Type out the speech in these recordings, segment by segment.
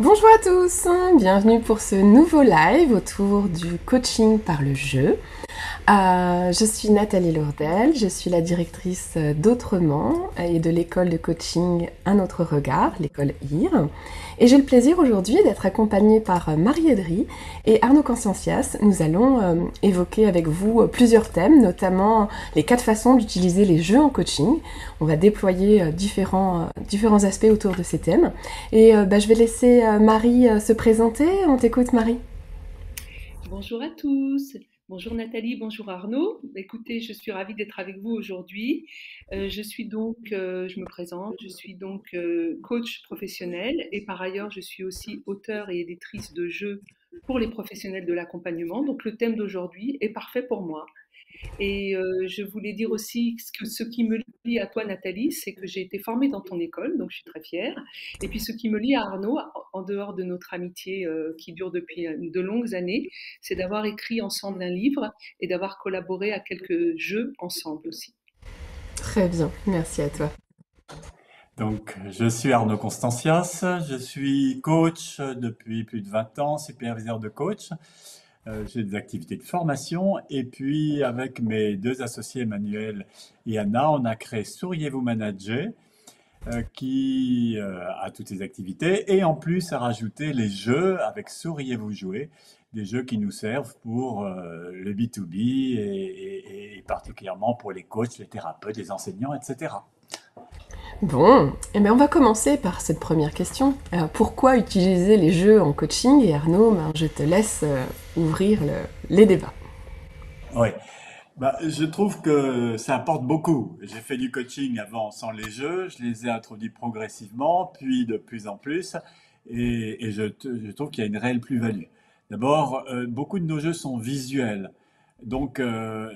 Bonjour à tous, bienvenue pour ce nouveau live autour du coaching par le jeu. Je suis Nathalie Lourdel, je suis la directrice d'Autrement et de l'école de coaching Un autre regard, l'école IR. Et j'ai le plaisir aujourd'hui d'être accompagnée par Marie-Edry et Arnaud Consciencias. Nous allons évoquer avec vous plusieurs thèmes, notamment les 4 façons d'utiliser les jeux en coaching. On va déployer différents aspects autour de ces thèmes. Et je vais laisser Marie se présenter. On t'écoute, Marie. Bonjour à tous. Bonjour Nathalie, bonjour Arnaud. Écoutez, je suis ravie d'être avec vous aujourd'hui. Je me présente, je suis donc coach professionnel et par ailleurs, je suis aussi auteure et éditrice de jeux pour les professionnels de l'accompagnement. Donc le thème d'aujourd'hui est parfait pour moi. Et je voulais dire aussi que ce qui me lie à toi, Nathalie, c'est que j'ai été formée dans ton école, donc je suis très fière. Et puis ce qui me lie à Arnaud, en dehors de notre amitié qui dure depuis de longues années, c'est d'avoir écrit ensemble un livre et d'avoir collaboré à quelques jeux ensemble aussi. Très bien, merci à toi. Donc, je suis Arnaud Constancias, je suis coach depuis plus de 20 ans, superviseur de coach. J'ai des activités de formation et puis avec mes deux associés Emmanuel et Anna, on a créé Souriez-vous Manager qui a toutes ces activités et en plus a rajouté les jeux avec Souriez-vous Jouer, des jeux qui nous servent pour le B2B et particulièrement pour les coachs, les thérapeutes, les enseignants, etc. Bon, on va commencer par cette première question. Pourquoi utiliser les jeux en coaching? Et Arnaud, je te laisse ouvrir les débats. Oui. Je trouve que ça apporte beaucoup. J'ai fait du coaching avant sans les jeux, je les ai introduits progressivement, puis de plus en plus, je trouve qu'il y a une réelle plus-value. D'abord, beaucoup de nos jeux sont visuels, donc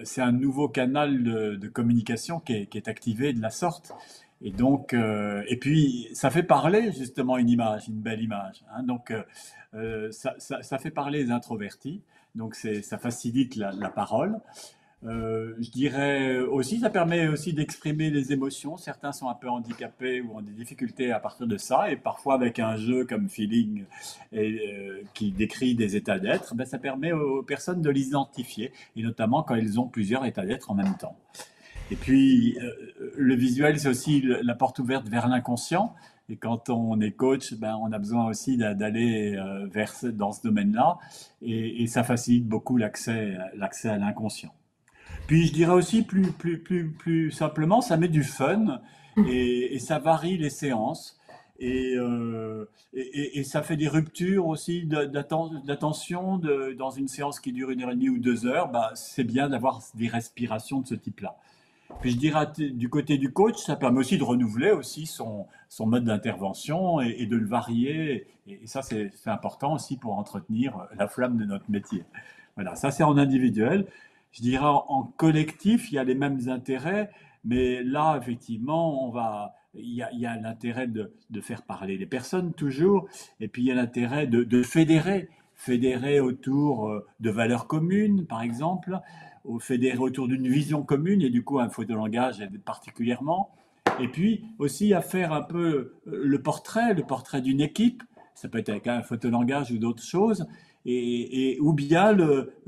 c'est un nouveau canal de communication qui est activé de la sorte. Et puis ça fait parler justement une image, une belle image, hein. Ça fait parler les introvertis, donc ça facilite la parole. Je dirais aussi, ça permet aussi d'exprimer les émotions. Certains sont un peu handicapés ou ont des difficultés à partir de ça, et parfois avec un jeu comme Feeling qui décrit des états d'être, ça permet aux personnes de les identifier, et notamment quand ils ont plusieurs états d'être en même temps. Et puis, le visuel, c'est aussi la porte ouverte vers l'inconscient. Et quand on est coach, on a besoin aussi d'aller dans ce domaine-là, et ça facilite beaucoup l'accès à l'inconscient. Puis je dirais aussi plus simplement, ça met du fun et ça varie les séances et ça fait des ruptures aussi d'attention dans une séance qui dure 1 heure et demie ou 2 heures. C'est bien d'avoir des respirations de ce type-là. Puis je dirais du côté du coach, ça permet aussi de renouveler aussi son mode d'intervention et de le varier. Et ça, c'est important aussi pour entretenir la flamme de notre métier. Voilà, ça c'est en individuel. Je dirais en collectif, il y a les mêmes intérêts, mais là, effectivement, il y a l'intérêt de faire parler les personnes toujours, et puis il y a l'intérêt de fédérer autour de valeurs communes, par exemple, ou fédérer autour d'une vision commune, et du coup, un photolangage aide particulièrement. Et puis aussi à faire un peu le portrait d'une équipe, ça peut être avec un photolangage ou d'autres choses, ou bien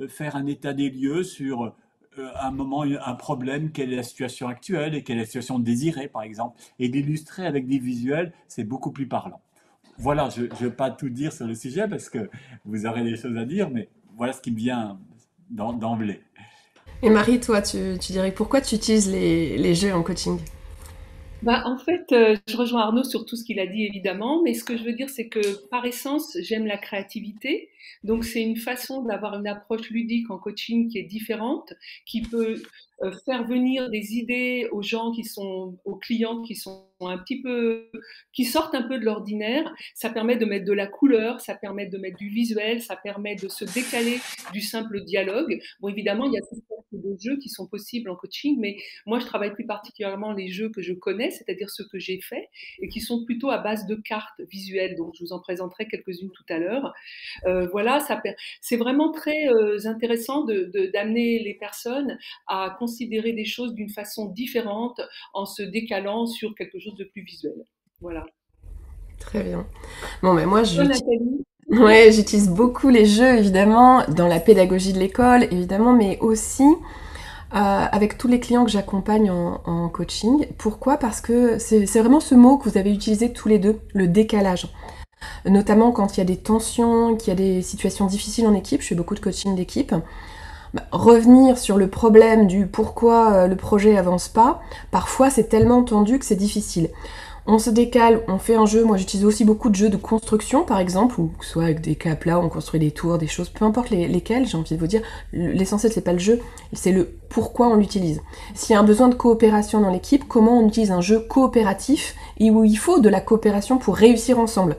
faire un état des lieux sur un moment, un problème, quelle est la situation actuelle et quelle est la situation désirée, par exemple, et d'illustrer avec des visuels, c'est beaucoup plus parlant. Voilà, je ne vais pas tout dire sur le sujet parce que vous aurez des choses à dire, mais voilà ce qui me vient d'emblée. Et Marie, toi, tu dirais pourquoi tu utilises les jeux en coaching? En fait, je rejoins Arnaud sur tout ce qu'il a dit évidemment, mais ce que je veux dire, c'est que par essence, j'aime la créativité. Donc, c'est une façon d'avoir une approche ludique en coaching qui est différente, qui peut faire venir des idées aux clients qui sont un petit peu, qui sortent un peu de l'ordinaire. Ça permet de mettre de la couleur, ça permet de mettre du visuel, ça permet de se décaler du simple dialogue. Bon, évidemment, il y a toutes sortes de jeux qui sont possibles en coaching, mais moi, je travaille plus particulièrement les jeux que je connais, c'est-à-dire ceux que j'ai faits, et qui sont plutôt à base de cartes visuelles. Donc, je vous en présenterai quelques-unes tout à l'heure. Voilà, c'est vraiment très intéressant d'amener les personnes à considérer des choses d'une façon différente en se décalant sur quelque chose de plus visuel. Voilà. Très bien. Bon, ben moi, Toi, Nathalie? ouais, j'utilise beaucoup les jeux, évidemment, dans la pédagogie de l'école, évidemment, mais aussi avec tous les clients que j'accompagne en coaching. Pourquoi? Parce que c'est vraiment ce mot que vous avez utilisé tous les deux, le décalage. Notamment quand il y a des tensions, qu'il y a des situations difficiles en équipe, je fais beaucoup de coaching d'équipe. Bah, revenir sur le problème du pourquoi le projet avance pas, parfois c'est tellement tendu que c'est difficile. On se décale, on fait un jeu. Moi, j'utilise aussi beaucoup de jeux de construction, par exemple, ou que ce soit avec des cas plats, on construit des tours, des choses, peu importe lesquels, j'ai envie de vous dire, l'essentiel, c'est pas le jeu, c'est le pourquoi on l'utilise. S'il y a un besoin de coopération dans l'équipe, comment on utilise un jeu coopératif et où il faut de la coopération pour réussir ensemble.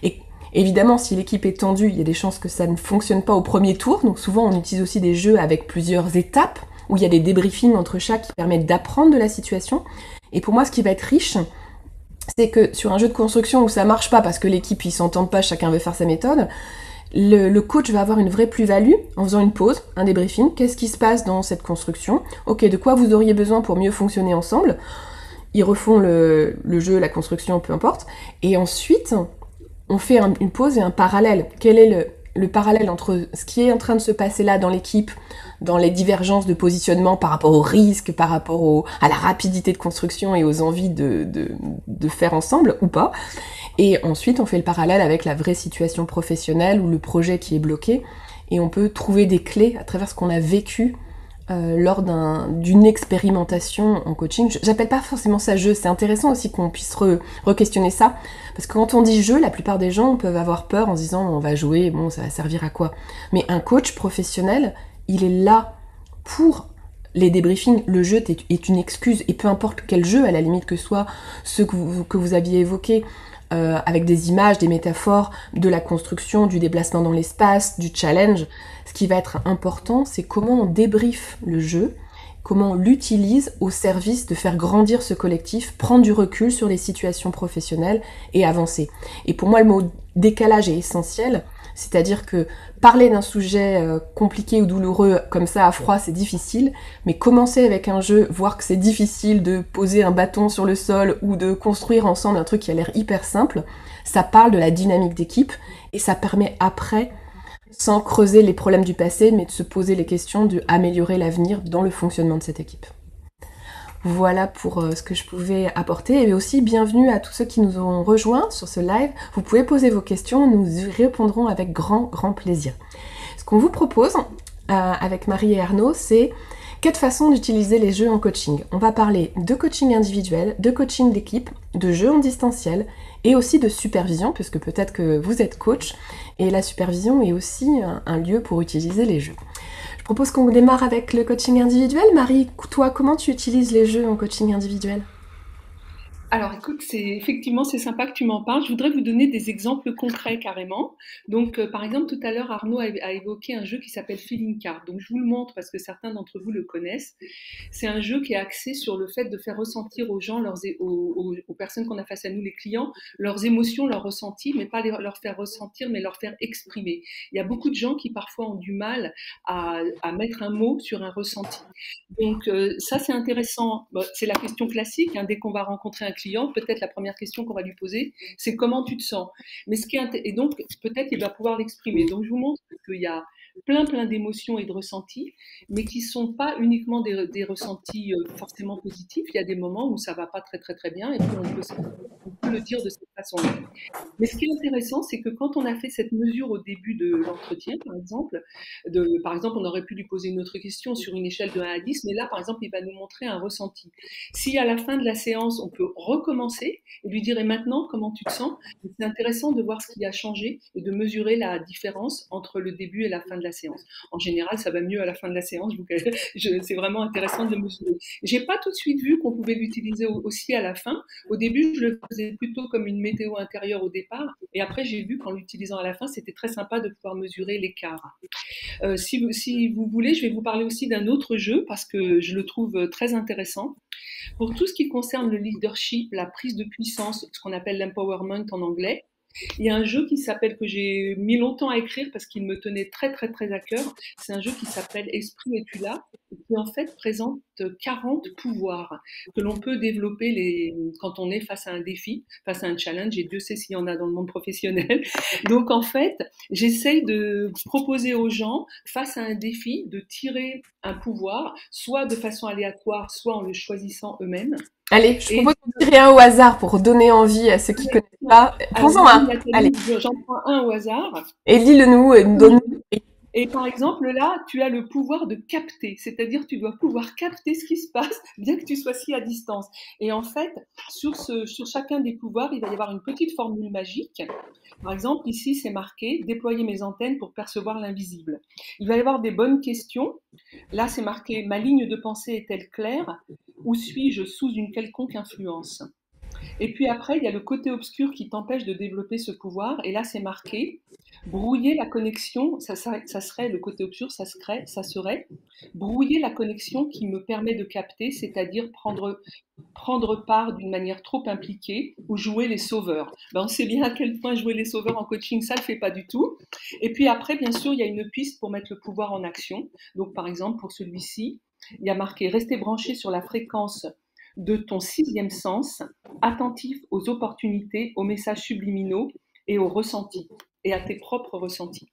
Et évidemment, si l'équipe est tendue, il y a des chances que ça ne fonctionne pas au premier tour, donc souvent on utilise aussi des jeux avec plusieurs étapes, où il y a des débriefings entre chaque qui permettent d'apprendre de la situation. Et pour moi, ce qui va être riche, c'est que sur un jeu de construction où ça marche pas parce que l'équipe ils s'entendent pas, chacun veut faire sa méthode, le coach va avoir une vraie plus-value en faisant une pause, un débriefing. Qu'est-ce qui se passe dans cette construction? Ok, de quoi vous auriez besoin pour mieux fonctionner ensemble? Ils refont le jeu, la construction, peu importe. Et ensuite, on fait une pause et un parallèle. Quel est le parallèle entre ce qui est en train de se passer là dans l'équipe, dans les divergences de positionnement par rapport au risque, par rapport à la rapidité de construction et aux envies de faire ensemble ou pas. Et ensuite, on fait le parallèle avec la vraie situation professionnelle ou le projet qui est bloqué. Et on peut trouver des clés à travers ce qu'on a vécu lors d'une expérimentation en coaching. J'appelle pas forcément ça jeu, c'est intéressant aussi qu'on puisse re-questionner ça, parce que quand on dit jeu, la plupart des gens peuvent avoir peur en se disant on va jouer, bon ça va servir à quoi? Mais un coach professionnel, il est là pour les débriefings. Le jeu est une excuse, et peu importe quel jeu, à la limite que ce soit ceux que vous aviez évoqués, avec des images, des métaphores, de la construction, du déplacement dans l'espace, du challenge. Ce qui va être important, c'est comment on débriefe le jeu, comment on l'utilise au service de faire grandir ce collectif, prendre du recul sur les situations professionnelles et avancer. Et pour moi, le mot décalage est essentiel, c'est-à-dire que parler d'un sujet compliqué ou douloureux comme ça à froid, c'est difficile, mais commencer avec un jeu, voir que c'est difficile de poser un bâton sur le sol ou de construire ensemble un truc qui a l'air hyper simple, ça parle de la dynamique d'équipe et ça permet après, sans creuser les problèmes du passé, mais de se poser les questions d'améliorer l'avenir dans le fonctionnement de cette équipe. Voilà pour ce que je pouvais apporter. Et aussi, bienvenue à tous ceux qui nous ont rejoints sur ce live. Vous pouvez poser vos questions, nous y répondrons avec grand plaisir. Ce qu'on vous propose, avec Marie et Arnaud, c'est 4 façons d'utiliser les jeux en coaching. On va parler de coaching individuel, de coaching d'équipe, de jeux en distanciel et aussi de supervision, puisque peut-être que vous êtes coach, et la supervision est aussi un lieu pour utiliser les jeux. Je propose qu'on démarre avec le coaching individuel. Marie, toi, comment tu utilises les jeux en coaching individuel? Alors écoute, c'est sympa que tu m'en parles. Je voudrais vous donner des exemples concrets carrément. Donc par exemple, tout à l'heure, Arnaud a évoqué un jeu qui s'appelle Feeling Card. Donc je vous le montre parce que certains d'entre vous le connaissent. C'est un jeu qui est axé sur le fait de faire ressentir aux gens, aux personnes qu'on a face à nous, les clients, leurs émotions, leurs ressentis, mais pas leur faire ressentir, mais leur faire exprimer. Il y a beaucoup de gens qui parfois ont du mal à mettre un mot sur un ressenti. Donc ça, c'est intéressant. Bon, c'est la question classique, hein, dès qu'on va rencontrer un client, peut-être la première question qu'on va lui poser, c'est comment tu te sens. Mais et donc peut-être il va pouvoir l'exprimer. Donc je vous montre qu'il y a plein d'émotions et de ressentis, mais qui sont pas uniquement des ressentis forcément positifs. Il y a des moments où ça va pas très bien, et puis on peut le dire de cette façon-là. Mais ce qui est intéressant, c'est que quand on a fait cette mesure au début de l'entretien, par exemple, on aurait pu lui poser une autre question sur une échelle de 1 à 10, mais là, par exemple, il va nous montrer un ressenti. Si à la fin de la séance, on peut recommencer et lui dire, et maintenant, comment tu te sens? C'est intéressant de voir ce qui a changé et de mesurer la différence entre le début et la fin de la séance. En général, ça va mieux à la fin de la séance, c'est vraiment intéressant de le mesurer. J'ai pas tout de suite vu qu'on pouvait l'utiliser aussi à la fin. Au début, je le faisais plutôt comme une météo intérieure au départ, et après, j'ai vu qu'en l'utilisant à la fin, c'était très sympa de pouvoir mesurer l'écart. Si vous voulez, je vais vous parler aussi d'un autre jeu parce que je le trouve très intéressant. Pour tout ce qui concerne le leadership, la prise de puissance, ce qu'on appelle l'empowerment en anglais, Il y a un jeu que j'ai mis longtemps à écrire parce qu'il me tenait très très très à cœur. C'est un jeu qui s'appelle Esprit es-tu là, qui en fait présente 40 pouvoirs que l'on peut développer quand on est face à un défi, face à un challenge, et Dieu sait s'il y en a dans le monde professionnel. Donc en fait, j'essaye de proposer aux gens, face à un défi, de tirer un pouvoir, soit de façon aléatoire, soit en le choisissant eux-mêmes. Allez, je Et propose de tirer un au hasard pour donner envie à ceux qui connaissent pas. Prends-en un. Allez. J'en prends un au hasard. Et lis-le-nous et donne-nous. Et par exemple, là, tu as le pouvoir de capter, c'est-à-dire tu dois pouvoir capter ce qui se passe, bien que tu sois si à distance. Et en fait, sur chacun des pouvoirs, il va y avoir une petite formule magique. Par exemple, ici, c'est marqué « Déployer mes antennes pour percevoir l'invisible ». Il va y avoir des bonnes questions. Là, c'est marqué « Ma ligne de pensée est-elle claire ? Ou suis-je sous une quelconque influence ?» Et puis après, il y a le côté obscur qui t'empêche de développer ce pouvoir. Et là, c'est marqué brouiller la connexion. Ça serait le côté obscur, ça serait brouiller la connexion qui me permet de capter, c'est-à-dire prendre part d'une manière trop impliquée ou jouer les sauveurs. On sait bien à quel point jouer les sauveurs en coaching, ça ne le fait pas du tout. Et puis après, bien sûr, il y a une piste pour mettre le pouvoir en action. Donc, par exemple, pour celui-ci, il y a marqué rester branché sur la fréquence de ton sixième sens, attentif aux opportunités, aux messages subliminaux et aux ressentis, et à tes propres ressentis.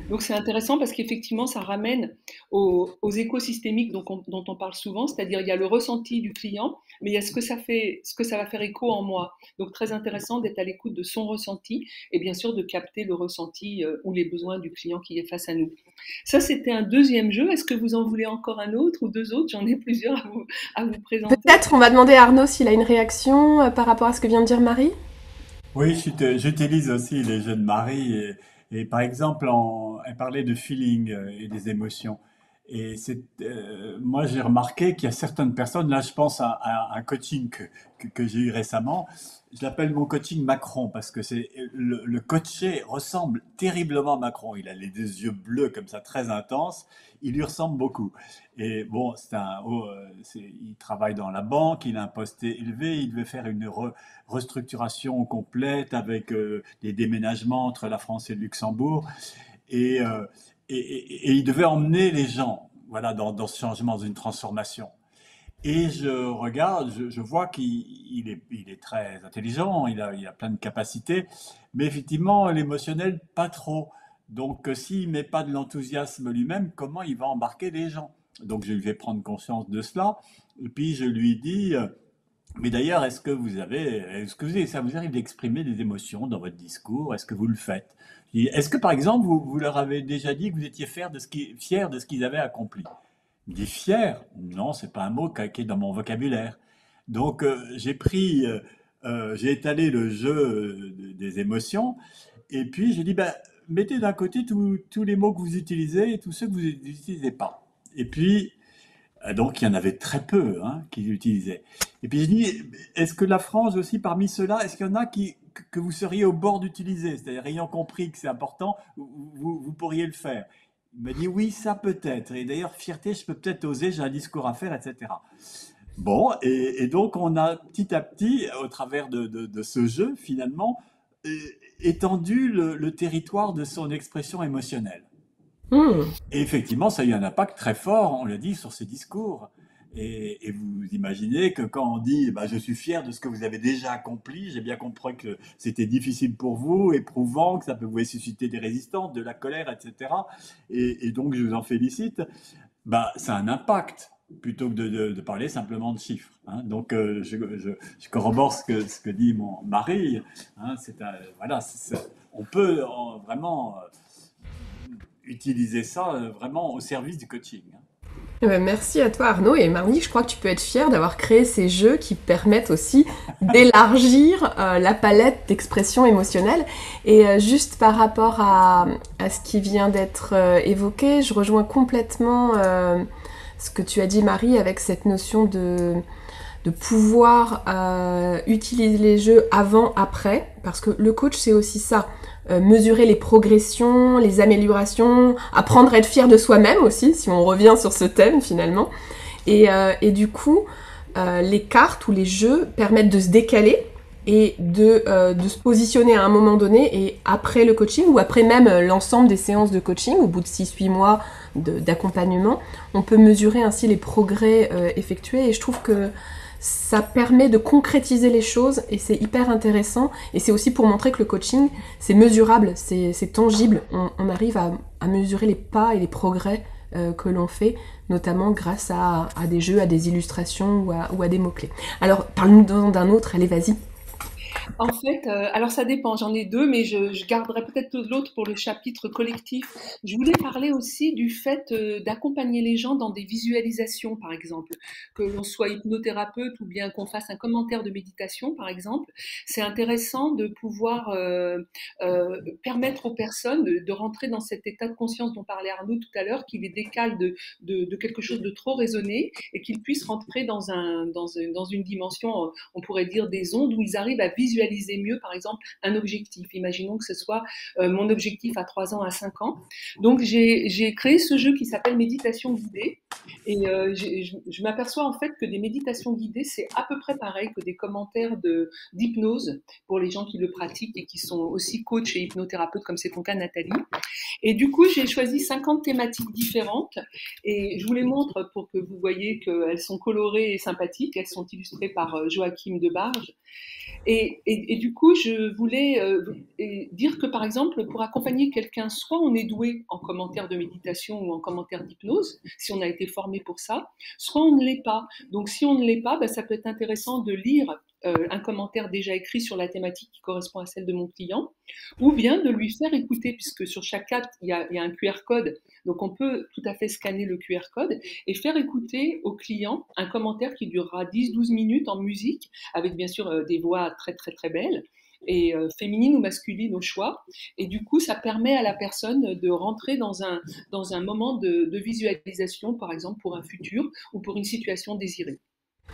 Donc c'est intéressant parce qu'effectivement, ça ramène aux écosystémiques dont on parle souvent, c'est-à-dire il y a le ressenti du client, mais il y a ce que ça va faire écho en moi. Donc très intéressant d'être à l'écoute de son ressenti et bien sûr de capter le ressenti ou les besoins du client qui est face à nous. Ça, c'était un deuxième jeu. Est-ce que vous en voulez encore un autre ou deux autres? J'en ai plusieurs à vous présenter. Peut-être on va demander à Arnaud s'il a une réaction par rapport à ce que vient de dire Marie. Oui, j'utilise aussi les jeux de Marie et par exemple, elle parlait de feeling et des émotions. Et moi, j'ai remarqué qu'il y a certaines personnes, là, je pense à un coaching que j'ai eu récemment. Je l'appelle mon coaching Macron parce que le coaché ressemble terriblement à Macron. Il a les deux yeux bleus comme ça, très intenses. Il lui ressemble beaucoup. Et bon, il travaille dans la banque, il a un poste élevé, il devait faire une restructuration complète avec des déménagements entre la France et le Luxembourg. Et, euh, et il devait emmener les gens, voilà, dans ce changement, dans une transformation. Et je regarde, je vois qu'il est très intelligent, il a plein de capacités, mais effectivement, l'émotionnel, pas trop. Donc, s'il met pas de l'enthousiasme lui-même, comment il va embarquer les gens? Donc, je lui fais prendre conscience de cela. Et puis, je lui dis, mais d'ailleurs, ça vous arrive d'exprimer des émotions dans votre discours? Est-ce que vous le faites? Est-ce que, par exemple, vous leur avez déjà dit que vous étiez fier de ce qu'ils avaient accompli? Il me dit fier? Non, c'est pas un mot qui est dans mon vocabulaire. Donc, j'ai étalé le jeu des émotions, et puis j'ai dit, ben, mettez d'un côté tous les mots que vous utilisez et tous ceux que vous n'utilisez pas. Et puis, donc il y en avait très peu qui l'utilisaient. Et puis je dis, est-ce que la France aussi, parmi ceux-là, est-ce qu'il y en a que vous seriez au bord d'utiliser? C'est-à-dire, ayant compris que c'est important, vous pourriez le faire. Il m'a dit, oui, ça peut-être. Et d'ailleurs, fierté, je peux peut-être oser, j'ai un discours à faire, etc. Bon, et donc on a petit à petit, au travers de ce jeu, finalement, étendu le territoire de son expression émotionnelle. Et effectivement, ça a eu un impact très fort, on l'a dit, sur ses discours. Et vous imaginez que quand on dit bah, « je suis fier de ce que vous avez déjà accompli », j'ai bien compris que c'était difficile pour vous, éprouvant, que ça pouvait susciter des résistances, de la colère, etc. Et donc, je vous en félicite. Bah, ça a un impact, plutôt que de parler simplement de chiffres. Donc, je corrobore ce que dit mon mari. Voilà, on peut vraiment utiliser ça vraiment au service du coaching. Merci à toi Arnaud, et Marie, je crois que tu peux être fière d'avoir créé ces jeux qui permettent aussi d'élargir la palette d'expression émotionnelle. Et juste par rapport à ce qui vient d'être évoqué, je rejoins complètement ce que tu as dit Marie avec cette notion de pouvoir utiliser les jeux avant, après, parce que le coach c'est aussi ça. Mesurer les progressions, les améliorations, apprendre à être fier de soi-même aussi, si on revient sur ce thème finalement. Et du coup, les cartes ou les jeux permettent de se décaler et de se positionner à un moment donné et après le coaching ou après même l'ensemble des séances de coaching, au bout de 6-8 mois d'accompagnement, on peut mesurer ainsi les progrès effectués et je trouve que ça permet de concrétiser les choses et c'est hyper intéressant et c'est aussi pour montrer que le coaching c'est mesurable, c'est tangible, on arrive à mesurer les pas et les progrès que l'on fait, notamment grâce à des jeux, à des illustrations ou à des mots-clés. Alors, parle-nous d'un autre, allez, vas-y. En fait, alors ça dépend, j'en ai 2, mais je garderai peut-être l'autre pour le chapitre collectif. Je voulais parler aussi du fait, d'accompagner les gens dans des visualisations, par exemple. Que l'on soit hypnothérapeute ou bien qu'on fasse un commentaire de méditation, par exemple. C'est intéressant de pouvoir, permettre aux personnes de rentrer dans cet état de conscience dont parlait Arnaud tout à l'heure, qui les décale de quelque chose de trop raisonné et qu'ils puissent rentrer dans une dimension, on pourrait dire des ondes, où ils arrivent à visualiser mieux, par exemple, un objectif. Imaginons que ce soit mon objectif à 3 ans, à 5 ans. Donc, j'ai créé ce jeu qui s'appelle Méditation guidée. Et je m'aperçois en fait que des méditations guidées, c'est à peu près pareil que des commentaires d'hypnose pour les gens qui le pratiquent et qui sont aussi coachs et hypnothérapeutes, comme c'est ton cas, Nathalie. Et du coup, j'ai choisi 50 thématiques différentes et je vous les montre pour que vous voyez qu'elles sont colorées et sympathiques. Elles sont illustrées par Joachim Debarge. Et du coup, je voulais dire que, par exemple, pour accompagner quelqu'un, soit on est doué en commentaire de méditation ou en commentaire d'hypnose, si on a été formé pour ça, soit on ne l'est pas. Donc, si on ne l'est pas, ben, ça peut être intéressant de lire un commentaire déjà écrit sur la thématique qui correspond à celle de mon client, ou bien de lui faire écouter, puisque sur chaque carte, il y a un QR code, donc on peut tout à fait scanner le QR code et faire écouter au client un commentaire qui durera 10-12 minutes en musique, avec bien sûr des voix très très très belles, et féminines ou masculines au choix. Et du coup, ça permet à la personne de rentrer dans un moment de visualisation, par exemple pour un futur ou pour une situation désirée.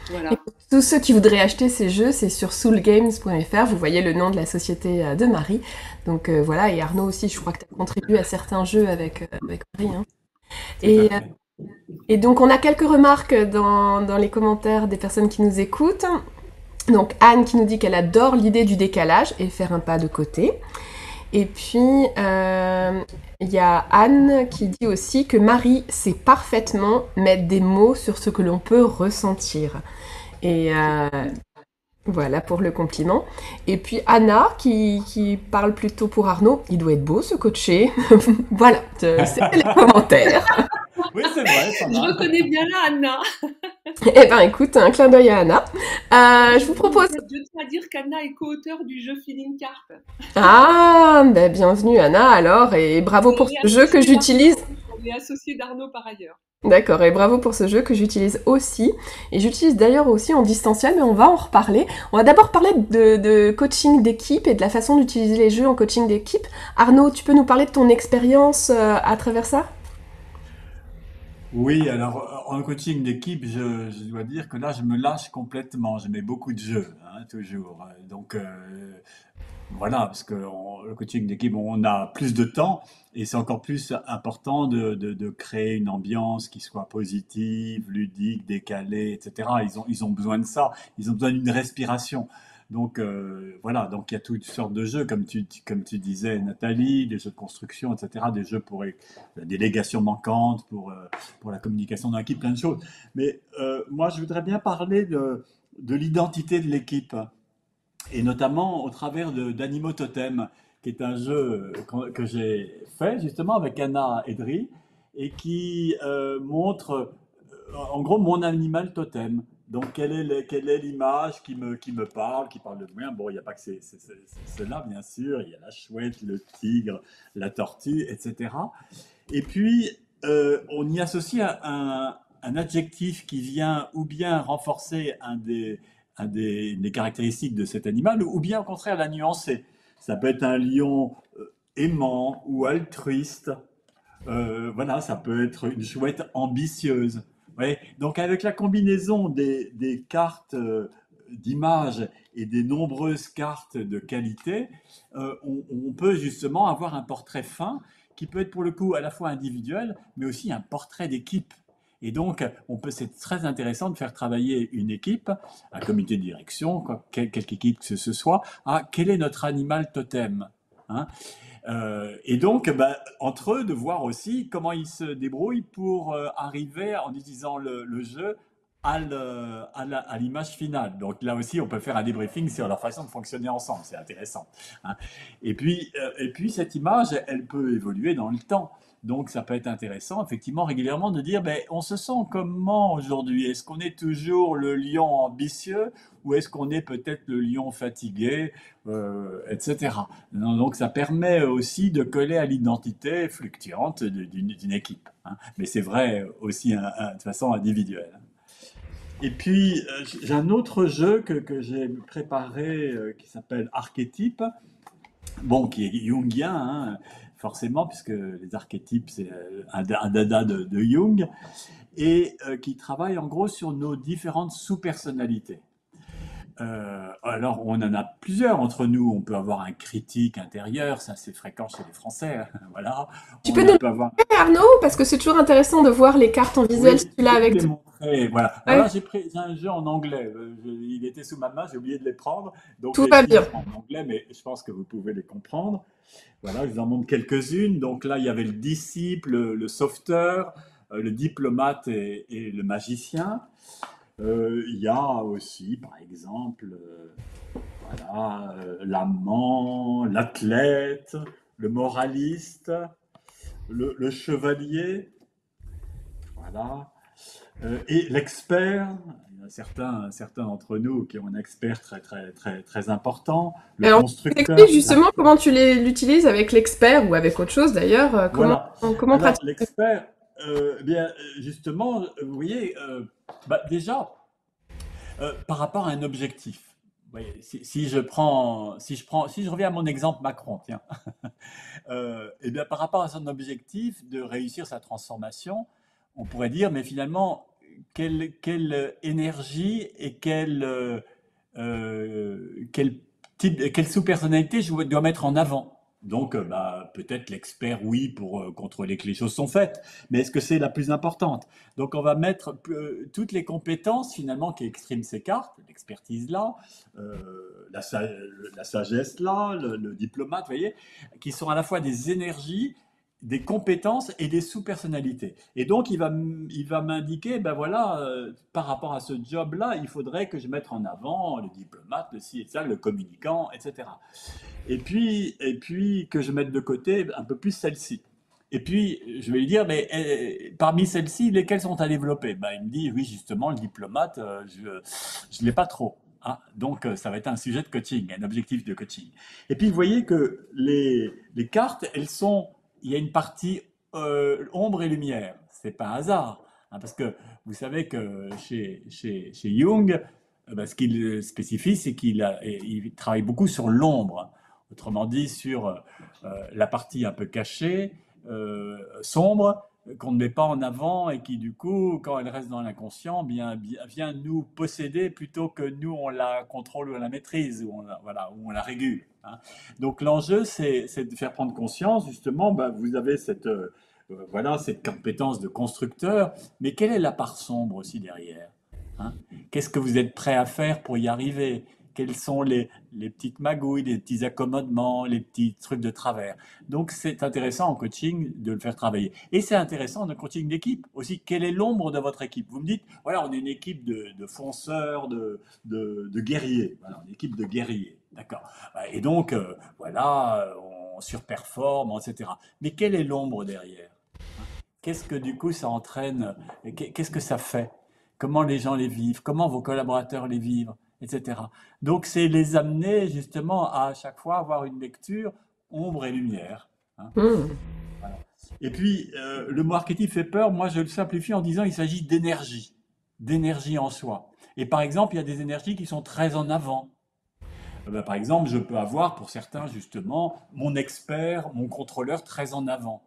Et Voilà. pour tous ceux qui voudraient acheter ces jeux, c'est sur soulgames.fr, vous voyez le nom de la société de Marie. Donc voilà, et Arnaud aussi, je crois que tu as contribué à certains jeux avec Marie. Hein. Tout à Et, fait. et donc on a quelques remarques dans les commentaires des personnes qui nous écoutent. Donc Anne qui nous dit qu'elle adore l'idée du décalage et faire un pas de côté. Et puis il y a Anne qui dit aussi que Marie sait parfaitement mettre des mots sur ce que l'on peut ressentir. Et voilà pour le compliment. Et puis Anna qui parle plutôt pour Arnaud. Il doit être beau ce coaché. Voilà, c'était les commentaires. Oui, c'est vrai, ça Je va. reconnais bien là, Anna. Eh ben écoute, un clin d'œil à Anna. Je vous propose... Je tiens à dire qu'Anna est co-auteure du jeu Feeling Card. Ah, ben bienvenue Anna alors, et bravo pour ce jeu que j'utilise. On est associé d'Arnaud par ailleurs. D'accord, et bravo pour ce jeu que j'utilise aussi. Et j'utilise d'ailleurs aussi en distanciel, mais on va en reparler. On va d'abord parler de coaching d'équipe et de la façon d'utiliser les jeux en coaching d'équipe. Arnaud, tu peux nous parler de ton expérience à travers ça? Oui, alors en coaching d'équipe, je dois dire que là, je me lâche complètement. Je mets beaucoup de jeux, hein, toujours. Donc voilà, parce que le coaching d'équipe, on a plus de temps et c'est encore plus important de créer une ambiance qui soit positive, ludique, décalée, etc. Ils ont besoin de ça. Ils ont besoin d'une respiration. Donc voilà, donc il y a toutes sortes de jeux, comme tu disais, Nathalie, des jeux de construction, etc., des jeux pour la délégation manquante, pour la communication dans l'équipe, plein de choses. Mais moi, je voudrais bien parler de l'identité de l'équipe, et notamment au travers d'Animo Totem, qui est un jeu que j'ai fait justement avec Anna Edry, et qui montre en gros mon animal totem. Donc, quelle est l'image qui me parle, qui parle de moi? Bon, il n'y a pas que cela, bien sûr. Il y a la chouette, le tigre, la tortue, etc. Et puis, on y associe un adjectif qui vient ou bien renforcer des caractéristiques de cet animal, ou bien au contraire la nuancer. Ça peut être un lion aimant ou altruiste. Voilà, ça peut être une chouette ambitieuse. Ouais. Donc avec la combinaison des cartes d'images et des nombreuses cartes de qualité, on peut justement avoir un portrait fin qui peut être pour le coup à la fois individuel, mais aussi un portrait d'équipe. Et donc, c'est très intéressant de faire travailler une équipe, un comité de direction, quelque équipe que ce soit, à quel est notre animal totem, hein. Et donc, entre eux, de voir aussi comment ils se débrouillent pour arriver, en utilisant le jeu, à l'image finale. Donc là aussi, on peut faire un débriefing sur leur façon de fonctionner ensemble. C'est intéressant, hein. Et puis, cette image, elle peut évoluer dans le temps. Donc, ça peut être intéressant, effectivement, régulièrement de dire, on se sent comment aujourd'hui? Est-ce qu'on est toujours le lion ambitieux ou est-ce qu'on est peut-être le lion fatigué, etc. Donc, ça permet aussi de coller à l'identité fluctuante d'une équipe, hein. Mais c'est vrai aussi de façon individuelle. Et puis, j'ai un autre jeu que j'ai préparé qui s'appelle Archétype, qui est jungien, hein, forcément, puisque les archétypes, c'est un dada de Jung, et qui travaille en gros sur nos différentes sous-personnalités. Alors, on en a plusieurs entre nous. On peut avoir un critique intérieur, ça c'est fréquent chez les Français, hein, voilà. Tu peux nous le montrer, Arnaud, parce que c'est toujours intéressant de voir les cartes en visuel, si tu l'as avec toi. Voilà. Alors là, j'ai un jeu en anglais. Il était sous ma main, j'ai oublié de les prendre. Donc, tout va bien. En anglais, mais je pense que vous pouvez les comprendre. Voilà, je vous en montre quelques-unes. Donc là, il y avait le disciple, le sauveteur, le diplomate et le magicien. Il y a aussi, par exemple, l'amant, l'athlète, le moraliste, le chevalier, voilà, et l'expert. Il y a certains d'entre nous qui ont un expert très, très, très, très important, le Alors, constructeur. Explique justement comment tu l'utilises avec l'expert ou avec autre chose d'ailleurs. Comment pratiquer l'expert, justement, vous voyez, déjà, par rapport à un objectif. Vous voyez, si je reviens à mon exemple Macron, tiens, par rapport à son objectif de réussir sa transformation, on pourrait dire, mais finalement, quelle énergie et quelle sous-personnalité je dois mettre en avant. Donc, peut-être l'expert, oui, pour contrôler que les choses sont faites, mais est-ce que c'est la plus importante? Donc, on va mettre toutes les compétences, finalement, qui expriment ces cartes, l'expertise là, la sagesse là, le diplomate, vous voyez, qui sont à la fois des énergies, des compétences et des sous-personnalités. Et donc, il va m'indiquer, par rapport à ce job-là, il faudrait que je mette en avant le diplomate, le ci et ça, le communicant, etc. Et puis que je mette de côté un peu plus celle-ci. Et puis, je vais lui dire, mais parmi celles-ci, lesquelles sont à développer? Il me dit, oui, justement, le diplomate, je ne l'ai pas trop. Ah, donc, ça va être un sujet de coaching, un objectif de coaching. Et puis, vous voyez que les cartes, il y a une partie ombre et lumière. C'est pas un hasard, hein, parce que vous savez que chez Jung, ce qu'il spécifie, c'est il travaille beaucoup sur l'ombre. Autrement dit, sur la partie un peu cachée, sombre, qu'on ne met pas en avant et qui, du coup, quand elle reste dans l'inconscient, vient nous posséder plutôt que nous, on la contrôle ou on la maîtrise, ou on la régule, hein. Donc, l'enjeu, c'est de faire prendre conscience, justement, vous avez cette compétence de constructeur, mais quelle est la part sombre aussi derrière, hein? Qu'est-ce que vous êtes prêt à faire pour y arriver? Quelles sont les petites magouilles, les petits accommodements, les petits trucs de travers. Donc, c'est intéressant en coaching de le faire travailler. Et c'est intéressant en coaching d'équipe aussi. Quelle est l'ombre de votre équipe? Vous me dites, voilà, on est une équipe de fonceurs, de guerriers. Voilà, une équipe de guerriers. D'accord. Et donc, on surperforme, etc. Mais quelle est l'ombre derrière? Qu'est-ce que du coup ça entraîne? Qu'est-ce que ça fait? Comment les gens les vivent? Comment vos collaborateurs les vivent? Etc. Donc, c'est les amener justement à chaque fois avoir une lecture ombre et lumière, hein. Voilà. Et puis, le mot archétype fait peur. Moi, je le simplifie en disant qu'il s'agit d'énergie en soi. Et par exemple, il y a des énergies qui sont très en avant. Par exemple, je peux avoir pour certains justement mon expert, mon contrôleur très en avant.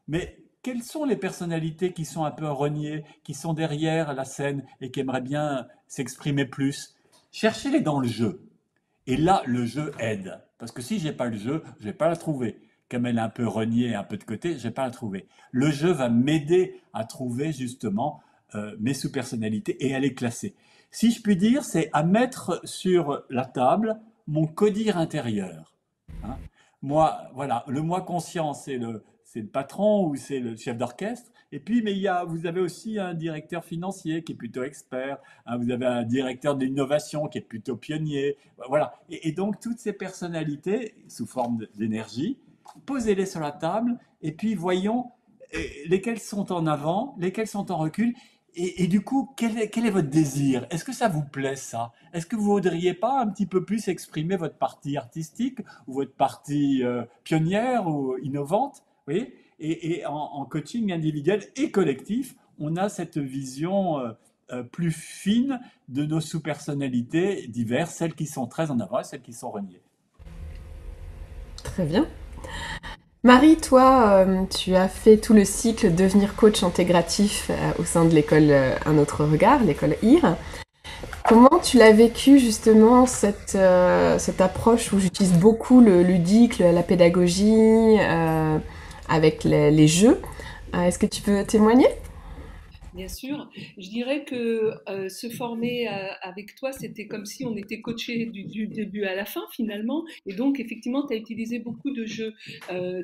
Mais quelles sont les personnalités qui sont un peu reniées, qui sont derrière la scène et qui aimeraient bien s'exprimer plus? Cherchez-les dans le jeu. Et là, le jeu aide. Parce que si je n'ai pas le jeu, je ne vais pas la trouver. Comme elle est un peu reniée, un peu de côté, je ne vais pas la trouver. Le jeu va m'aider à trouver justement mes sous-personnalités et à les classer. Si je puis dire, c'est à mettre sur la table mon codir intérieur. Hein. Moi, voilà, le moi conscient, c'est le patron ou c'est le chef d'orchestre. Et puis, mais vous avez aussi un directeur financier qui est plutôt expert. Hein, vous avez un directeur de l'innovation qui est plutôt pionnier. Voilà. Et donc, toutes ces personnalités, sous forme d'énergie, posez-les sur la table et puis voyons lesquelles sont en avant, lesquelles sont en recul. Et du coup, quel est votre désir? Est-ce que ça vous plaît, ça? Est-ce que vous voudriez pas un petit peu plus exprimer votre partie artistique ou votre partie pionnière ou innovante? Oui. Et en coaching individuel et collectif, on a cette vision plus fine de nos sous-personnalités diverses, celles qui sont très en avant et celles qui sont reniées. Très bien. Marie, toi, tu as fait tout le cycle devenir coach intégratif au sein de l'école Un autre regard, l'école IR. Comment tu l'as vécu justement cette approche où j'utilise beaucoup le ludique, la pédagogie avec les jeux? Est-ce que tu peux témoigner? Bien sûr, je dirais que se former avec toi, c'était comme si on était coaché du début à la fin finalement. Et donc, effectivement, tu as utilisé beaucoup de jeux.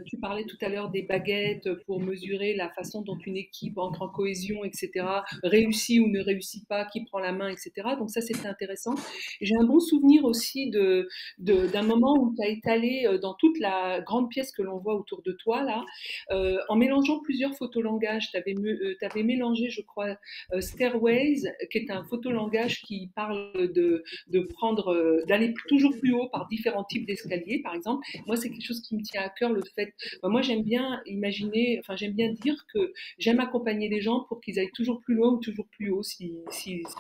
Tu parlais tout à l'heure des baguettes pour mesurer la façon dont une équipe entre en cohésion, etc., réussit ou ne réussit pas, qui prend la main, etc. Donc ça, c'était intéressant. Et j'ai un bon souvenir aussi d'un moment où tu as étalé dans toute la grande pièce que l'on voit autour de toi, là, en mélangeant plusieurs photolangages. Tu avais mélangé, je crois, Stairways, qui est un photolangage qui parle d'aller toujours plus haut par différents types d'escaliers, par exemple. Moi, c'est quelque chose qui me tient à cœur, le fait. Moi, j'aime bien j'aime bien dire que j'aime accompagner les gens pour qu'ils aillent toujours plus loin ou toujours plus haut s'ils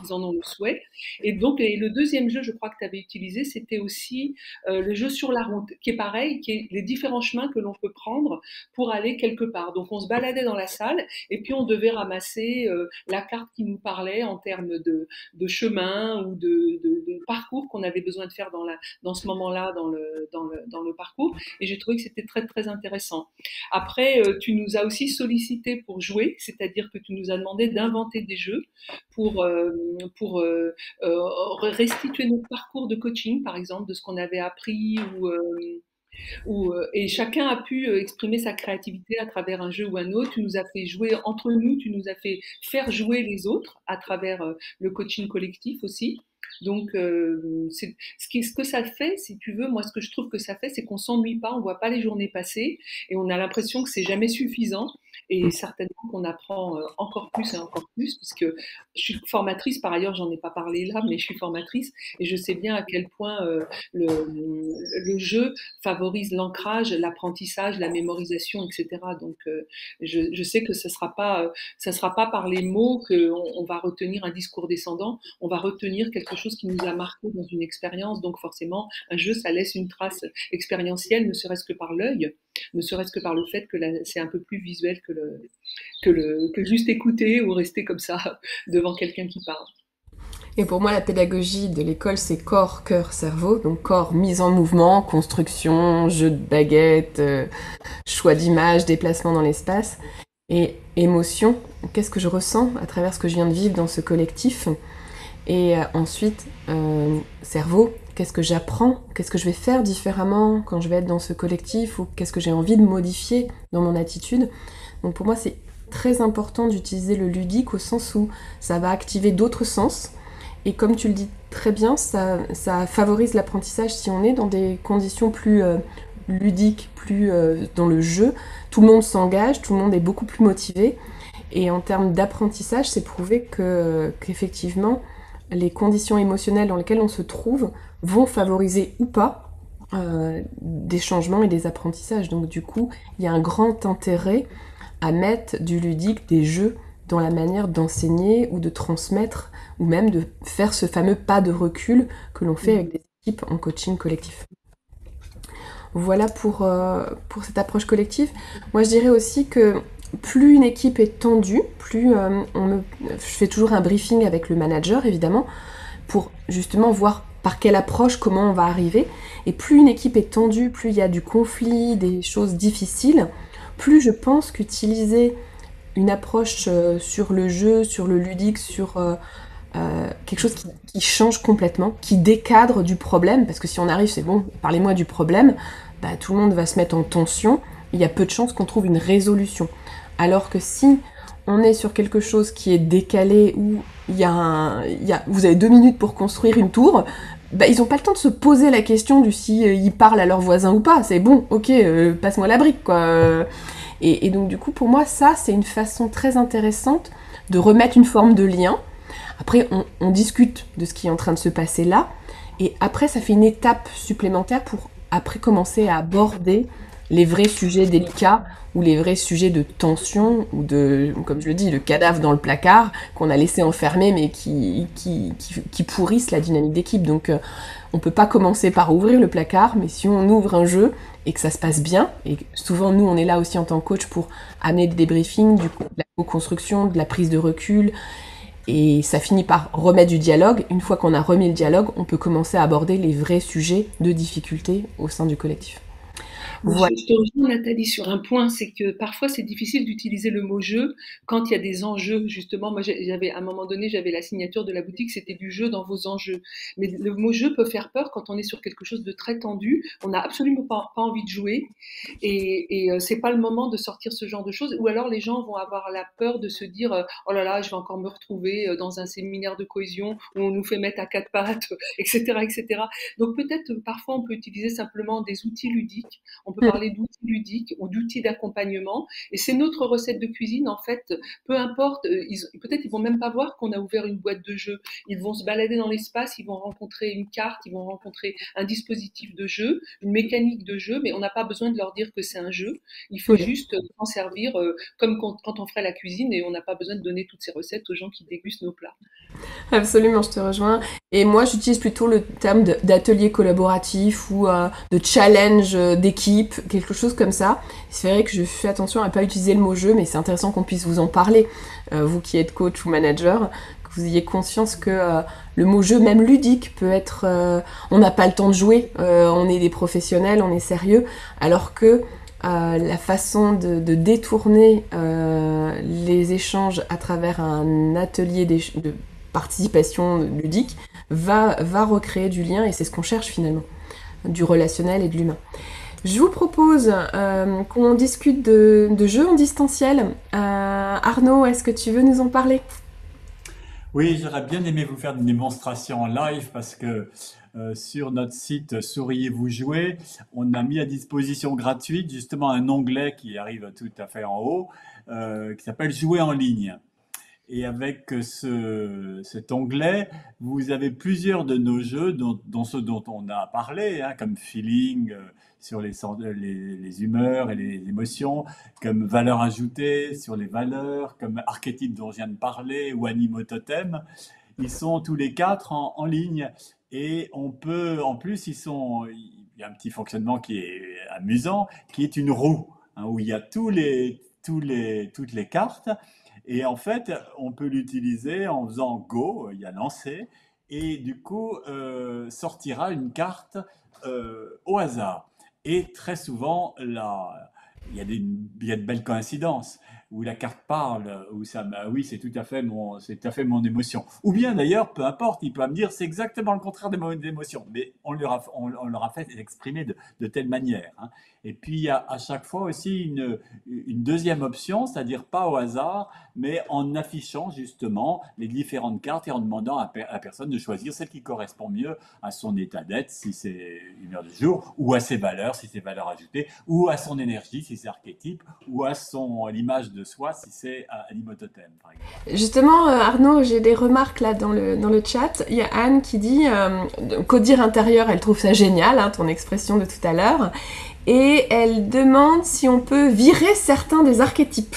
en ont le souhait. Et donc, le deuxième jeu, je crois que tu avais utilisé, c'était aussi le jeu sur la route, qui est pareil, qui est les différents chemins que l'on peut prendre pour aller quelque part. Donc, on se baladait dans la salle et puis on devait ramasser la carte qui nous parlait en termes de chemin ou de parcours qu'on avait besoin de faire dans ce moment-là dans le parcours. Et j'ai trouvé que c'était très, très intéressant. Après, tu nous as aussi sollicité pour jouer, c'est-à-dire que tu nous as demandé d'inventer des jeux pour restituer notre parcours de coaching, par exemple, de ce qu'on avait appris et chacun a pu exprimer sa créativité à travers un jeu ou un autre. Tu nous as fait jouer entre nous, tu nous as fait faire jouer les autres à travers le coaching collectif aussi. Donc, ce que ça fait, si tu veux, moi, ce que je trouve que ça fait, c'est qu'on s'ennuie pas, on voit pas les journées passer, et on a l'impression que c'est jamais suffisant, et certainement qu'on apprend encore plus et encore plus, puisque je suis formatrice, par ailleurs, j'en ai pas parlé là, mais je suis formatrice, et je sais bien à quel point le jeu favorise l'ancrage, l'apprentissage, la mémorisation, etc. Donc, je sais que ça sera pas par les mots qu'on va retenir un discours descendant, on va retenir quelque chose qui nous a marqué dans une expérience. Donc forcément, un jeu, ça laisse une trace expérientielle, ne serait-ce que par l'œil, ne serait-ce que par le fait que c'est un peu plus visuel que juste écouter ou rester comme ça devant quelqu'un qui parle. Et pour moi, la pédagogie de l'école, c'est corps, cœur, cerveau. Donc corps, mise en mouvement, construction, jeu de baguettes, choix d'images, déplacement dans l'espace. Et émotion, qu'est-ce que je ressens à travers ce que je viens de vivre dans ce collectif? Et ensuite, cerveau, qu'est-ce que j'apprends? Qu'est-ce que je vais faire différemment quand je vais être dans ce collectif? Ou qu'est-ce que j'ai envie de modifier dans mon attitude? Donc pour moi, c'est très important d'utiliser le ludique au sens où ça va activer d'autres sens. Et comme tu le dis très bien, ça favorise l'apprentissage si on est dans des conditions plus ludiques, plus dans le jeu. Tout le monde s'engage, tout le monde est beaucoup plus motivé. Et en termes d'apprentissage, c'est prouvé qu'effectivement, les conditions émotionnelles dans lesquelles on se trouve vont favoriser ou pas des changements et des apprentissages. Donc du coup, il y a un grand intérêt à mettre du ludique, des jeux, dans la manière d'enseigner ou de transmettre, ou même de faire ce fameux pas de recul que l'on fait avec des équipes en coaching collectif. Voilà pour cette approche collective. Moi, je dirais aussi que plus une équipe est tendue, plus je fais toujours un briefing avec le manager, évidemment, pour justement voir par quelle approche, comment on va arriver. Et plus une équipe est tendue, plus il y a du conflit, des choses difficiles, plus je pense qu'utiliser une approche sur le jeu, sur le ludique, sur quelque chose qui change complètement, qui décadre du problème, parce que si on arrive, c'est bon, parlez-moi du problème, bah, tout le monde va se mettre en tension, il y a peu de chances qu'on trouve une résolution. Alors que si on est sur quelque chose qui est décalé, où vous avez 2 minutes pour construire une tour, bah, ils n'ont pas le temps de se poser la question du si ils parlent à leurs voisins ou pas. C'est bon, ok, passe-moi la brique, quoi. Et donc du coup, pour moi, ça, c'est une façon très intéressante de remettre une forme de lien. Après, on discute de ce qui est en train de se passer là, et après, ça fait une étape supplémentaire pour après commencer à aborder les vrais sujets délicats ou les vrais sujets de tension ou de, comme je le dis, le cadavre dans le placard qu'on a laissé enfermer mais qui pourrissent la dynamique d'équipe. Donc on peut pas commencer par ouvrir le placard, mais si on ouvre un jeu et que ça se passe bien, et souvent nous on est là aussi en tant que coach pour amener des débriefings, de la co-construction, de la prise de recul, et ça finit par remettre du dialogue. Une fois qu'on a remis le dialogue, on peut commencer à aborder les vrais sujets de difficulté au sein du collectif. Voilà. Je te rejoins, Nathalie, sur un point, c'est que parfois c'est difficile d'utiliser le mot jeu quand il y a des enjeux. Justement, moi, à un moment donné, j'avais la signature de la boutique, c'était du jeu dans vos enjeux. Mais le mot jeu peut faire peur quand on est sur quelque chose de très tendu. On n'a absolument pas envie de jouer, et c'est pas le moment de sortir ce genre de choses. Ou alors les gens vont avoir la peur de se dire oh là là, je vais encore me retrouver dans un séminaire de cohésion où on nous fait mettre à quatre pattes, etc., etc. Donc peut-être parfois on peut utiliser simplement des outils ludiques. On peut parler d'outils ludiques ou d'outils d'accompagnement. Et c'est notre recette de cuisine, en fait. Peu importe, peut-être ils vont même pas voir qu'on a ouvert une boîte de jeu. Ils vont se balader dans l'espace, ils vont rencontrer une carte, ils vont rencontrer un dispositif de jeu, une mécanique de jeu, mais on n'a pas besoin de leur dire que c'est un jeu. Il faut juste s'en servir comme quand on ferait la cuisine, et on n'a pas besoin de donner toutes ces recettes aux gens qui dégustent nos plats. Absolument, je te rejoins. Et moi, j'utilise plutôt le terme d'atelier collaboratif ou de challenge d'équipe, quelque chose comme ça. C'est vrai que je fais attention à ne pas utiliser le mot jeu, mais c'est intéressant qu'on puisse vous en parler, vous qui êtes coach ou manager, que vous ayez conscience que le mot jeu, même ludique, peut être... on n'a pas le temps de jouer, on est des professionnels, on est sérieux, alors que la façon de détourner les échanges à travers un atelier de participation ludique va recréer du lien, et c'est ce qu'on cherche finalement, du relationnel et de l'humain. Je vous propose qu'on discute de jeux en distanciel. Arnaud, est-ce que tu veux nous en parler ? Oui, j'aurais bien aimé vous faire une démonstration en live parce que sur notre site Souriez-vous jouer, on a mis à disposition gratuite justement un onglet qui arrive tout à fait en haut qui s'appelle Jouer en ligne. Et avec cet onglet, vous avez plusieurs de nos jeux, dont ceux dont on a parlé, hein, comme Feeling sur les humeurs et les émotions, comme Valeurs ajoutées sur les valeurs, comme Archétype dont je viens de parler, ou Animototem. Ils sont tous les quatre en ligne. Et on peut, en plus, il y a un petit fonctionnement qui est amusant, qui est une roue, hein, où il y a toutes les cartes. Et en fait, on peut l'utiliser en faisant Go, il y a lancer, et du coup, sortira une carte au hasard. Et très souvent, il y a de belles coïncidences, où la carte parle, où ça, bah oui, c'est tout à fait mon émotion. Ou bien d'ailleurs, peu importe, il peut me dire c'est exactement le contraire de mon émotion, mais on leur a fait exprimer de telle manière, hein. Et puis il y a à chaque fois aussi une deuxième option, c'est-à-dire pas au hasard, mais en affichant justement les différentes cartes et en demandant à la personne de choisir celle qui correspond mieux à son état d'être, si c'est une heure du jour, ou à ses valeurs, si c'est valeurs ajoutées, ou à son énergie, si c'est archétype, ou à l'image de soi, si c'est Animototem, par exemple. Justement, Arnaud, j'ai des remarques là dans le chat. Il y a Anne qui dit codir intérieur, elle trouve ça génial, hein, ton expression de tout à l'heure. Et elle demande si on peut virer certains des archétypes.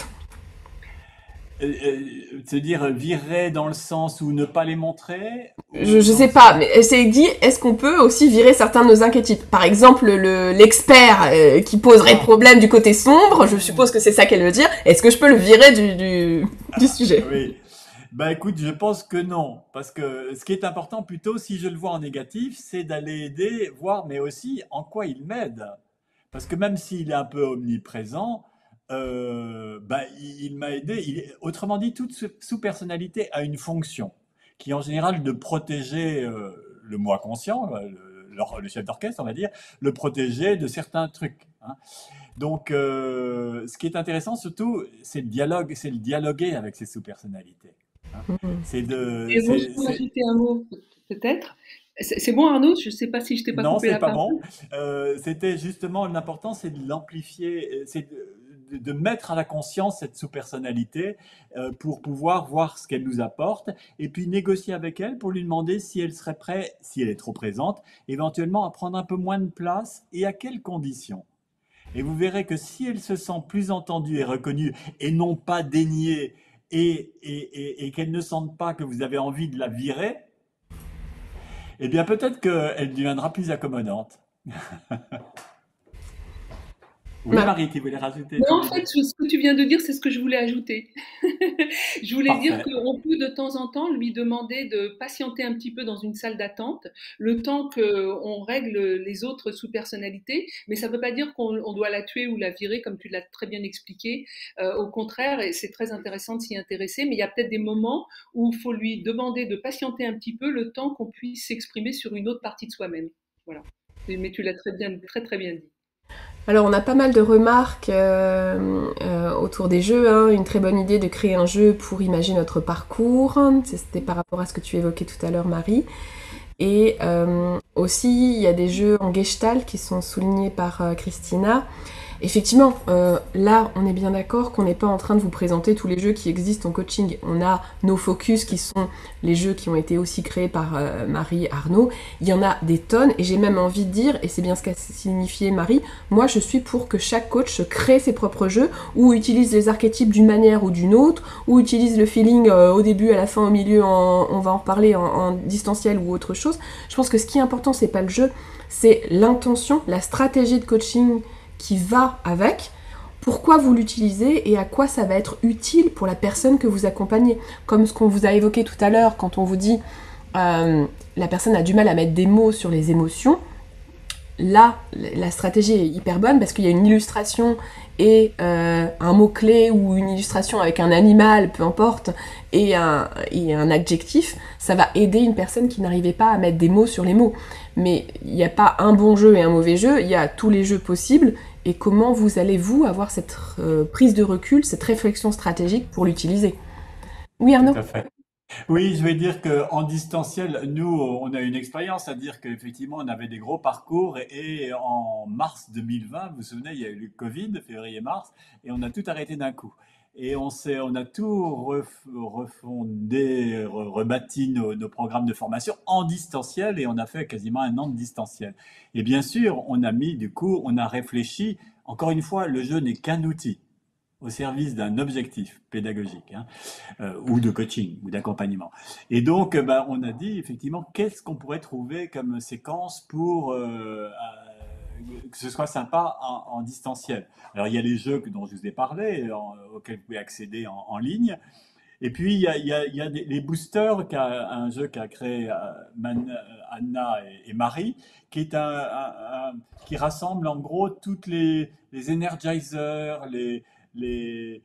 C'est-à-dire virer dans le sens où ne pas les montrer? Je sais pas, mais c'est dit, est-ce qu'on peut aussi virer certains de nos archétypes? Par exemple, l'expert qui poserait problème du côté sombre, je suppose que c'est ça qu'elle veut dire. Est-ce que je peux le virer du sujet? Oui. Bah écoute, je pense que non, parce que ce qui est important plutôt, si je le vois en négatif, c'est d'aller aider, voir, mais aussi en quoi il m'aide. Parce que même s'il est un peu omniprésent, il m'a aidé. Autrement dit, toute sous-personnalité a une fonction qui est en général de protéger le moi conscient, le chef d'orchestre, on va dire, le protéger de certains trucs, hein. Donc, ce qui est intéressant surtout, c'est le dialoguer avec ces sous-personnalités, hein. Mhm. C'est de, Et moi, je peux ajouter un mot, peut-être. C'est bon, Arnaud? Je ne sais pas si je t'ai pas Non, coupé c'est la pas parole. bon. C'était justement l'important, c'est de l'amplifier, c'est de mettre à la conscience cette sous-personnalité pour pouvoir voir ce qu'elle nous apporte et puis négocier avec elle pour lui demander si elle serait prête, si elle est trop présente, éventuellement à prendre un peu moins de place et à quelles conditions. Et vous verrez que si elle se sent plus entendue et reconnue et non pas déniée et qu'elle ne sente pas que vous avez envie de la virer, eh bien peut-être qu'elle deviendra plus accommodante. Oui, Ma- Marie, tu voulais rajouter, Non, tu en voulais fait, dire. ce que tu viens de dire, c'est ce que je voulais ajouter. Je voulais dire Parfait. qu'on peut de temps en temps lui demander de patienter un petit peu dans une salle d'attente, le temps qu'on règle les autres sous-personnalités, mais ça ne veut pas dire qu'on doit la tuer ou la virer, comme tu l'as très bien expliqué. Au contraire, et c'est très intéressant de s'y intéresser, mais il y a peut-être des moments où il faut lui demander de patienter un petit peu le temps qu'on puisse s'exprimer sur une autre partie de soi-même. Voilà. Mais tu l'as très très bien dit. Alors, on a pas mal de remarques autour des jeux, hein. Une très bonne idée de créer un jeu pour imaginer notre parcours. C'était par rapport à ce que tu évoquais tout à l'heure, Marie. Et aussi, il y a des jeux en gestalt qui sont soulignés par Christina. Effectivement, là, on est bien d'accord qu'on n'est pas en train de vous présenter tous les jeux qui existent en coaching. On a nos focus qui sont les jeux qui ont été aussi créés par Marie Arnaud. Il y en a des tonnes et j'ai même envie de dire, et c'est bien ce qu'a signifié Marie, moi je suis pour que chaque coach crée ses propres jeux ou utilise les archétypes d'une manière ou d'une autre, ou utilise le feeling au début, à la fin, au milieu, on va en reparler en distanciel ou autre chose. Je pense que ce qui est important, c'est pas le jeu, c'est l'intention, la stratégie de coaching qui va avec, pourquoi vous l'utilisez et à quoi ça va être utile pour la personne que vous accompagnez. Comme ce qu'on vous a évoqué tout à l'heure quand on vous dit la personne a du mal à mettre des mots sur les émotions, là, la stratégie est hyper bonne parce qu'il y a une illustration et un mot-clé ou une illustration avec un animal, peu importe, et un adjectif, ça va aider une personne qui n'arrivait pas à mettre des mots sur les mots. Mais il n'y a pas un bon jeu et un mauvais jeu, il y a tous les jeux possibles et comment vous allez, vous, avoir cette prise de recul, cette réflexion stratégique pour l'utiliser. Oui, Tout Arnaud? à fait. Oui, je vais dire qu'en distanciel, nous, on a une expérience à dire qu'effectivement, on avait des gros parcours et en mars 2020, vous vous souvenez, il y a eu le Covid, février-mars, et on a tout arrêté d'un coup. Et on a tout refondé, rebâti nos programmes de formation en distanciel et on a fait quasiment un an de distanciel. Et bien sûr, on a mis, du coup, on a réfléchi. Encore une fois, le jeu n'est qu'un outil au service d'un objectif pédagogique, hein, ou de coaching ou d'accompagnement. Et donc, on a dit effectivement qu'est-ce qu'on pourrait trouver comme séquence pour que ce soit sympa en distanciel. Alors, il y a les jeux dont je vous ai parlé, auxquels vous pouvez accéder en ligne. Et puis, il y a les boosters, un jeu qu'a créé Anna et Marie, qui est qui rassemble en gros toutes les energizers, les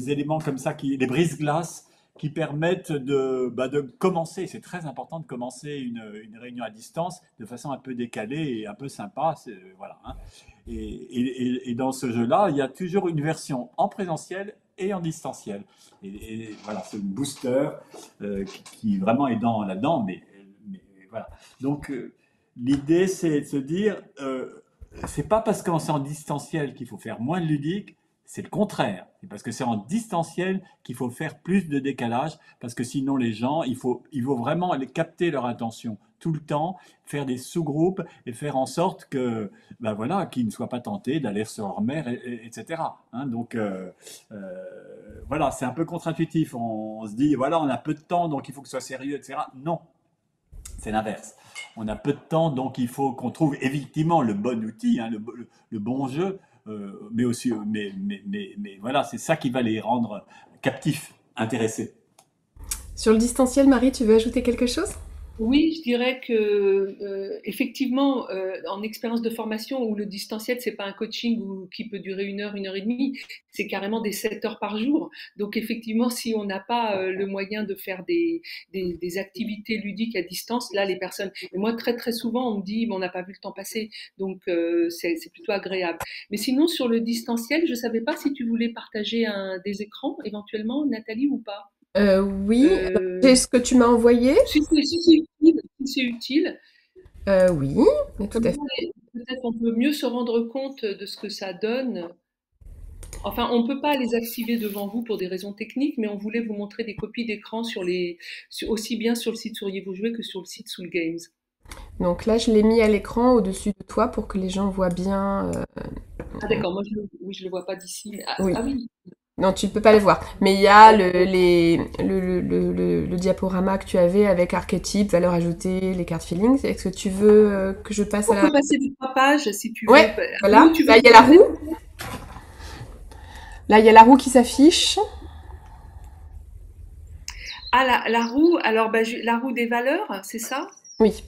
éléments comme ça, les brise-glaces qui permettent de commencer, c'est très important de commencer une réunion à distance de façon un peu décalée et un peu sympa, voilà, hein. Et dans ce jeu-là, il y a toujours une version en présentiel et en distanciel. Et voilà, c'est le booster qui vraiment est là-dedans, mais voilà. Donc l'idée, c'est de se dire, c'est pas parce qu'on c'est en distanciel qu'il faut faire moins de ludique, c'est le contraire. C'est parce que c'est en distanciel qu'il faut faire plus de décalage, parce que sinon les gens, il faut vraiment les capter leur attention tout le temps, faire des sous-groupes et faire en sorte que, ben voilà, qu'ils ne soient pas tentés d'aller sur leur mère, etc. Hein, donc voilà, c'est un peu contre-intuitif. On se dit, voilà, on a peu de temps, donc il faut que ce soit sérieux, etc. Non, c'est l'inverse. On a peu de temps, donc il faut qu'on trouve effectivement le bon outil, hein, le bon jeu, mais aussi, mais voilà, c'est ça qui va les rendre captifs, intéressés. Sur le distanciel, Marie, tu veux ajouter quelque chose? Oui, je dirais que effectivement, en expérience de formation où le distanciel, c'est pas un coaching qui peut durer 1 heure et demie, c'est carrément des 7 heures par jour. Donc effectivement, si on n'a pas le moyen de faire des activités ludiques à distance, là, les personnes. Et moi, très très souvent, on me dit, on n'a pas vu le temps passer, donc c'est plutôt agréable. Mais sinon, sur le distanciel, je savais pas si tu voulais partager des écrans éventuellement, Nathalie, ou pas. Oui, Euh, j'ai ce que tu m'as envoyé. si c'est utile, si c'est utile. Oui, tout Comme à ça, fait. peut-être on peut mieux se rendre compte de ce que ça donne. Enfin, on ne peut pas les activer devant vous pour des raisons techniques, mais on voulait vous montrer des copies d'écran aussi bien sur le site Sauriez-vous jouer que sur le site Soul Games. Donc là, je l'ai mis à l'écran au-dessus de toi pour que les gens voient bien. Ah d'accord, moi oui, je le vois pas d'ici. Oui, Ah oui, non, tu ne peux pas les voir. Mais il y a le diaporama que tu avais avec archétypes, valeurs ajoutées, les cartes feelings. Est-ce que tu veux que je passe à on la... peut passer 3 pages si tu veux. Ouais, Arnaud, voilà. tu veux Là, il y a la commencer? roue. Là, il y a la roue qui s'affiche. Ah, la roue, alors bah, la roue des valeurs, c'est ça? Oui.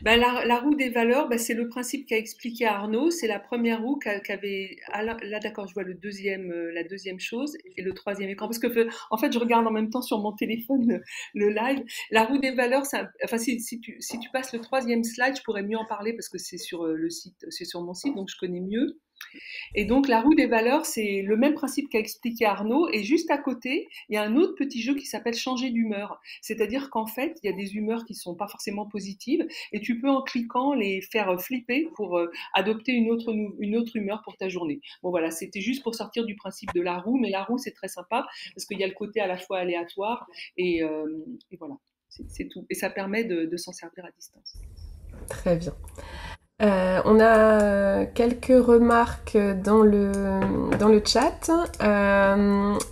Bah, la roue des valeurs, bah, c'est le principe qu'a expliqué Arnaud. C'est la première roue qu'avait. Ah, là, d'accord, je vois la deuxième chose et le troisième écran. Parce que, en fait, je regarde en même temps sur mon téléphone le live. La roue des valeurs, enfin, si tu passes le troisième slide, je pourrais mieux en parler parce que c'est sur le site, c'est sur mon site, donc je connais mieux. Et donc, la roue des valeurs, c'est le même principe qu'a expliqué Arnaud. Et juste à côté, il y a un autre petit jeu qui s'appelle changer d'humeur. C'est-à-dire qu'en fait, il y a des humeurs qui sont pas forcément positives et tu peux, en cliquant, les faire flipper pour adopter une autre humeur pour ta journée. Bon, voilà, c'était juste pour sortir du principe de la roue. Mais la roue, c'est très sympa parce qu'il y a le côté à la fois aléatoire et voilà, c'est tout. Et ça permet de s'en servir à distance. Très bien. On a quelques remarques dans le chat,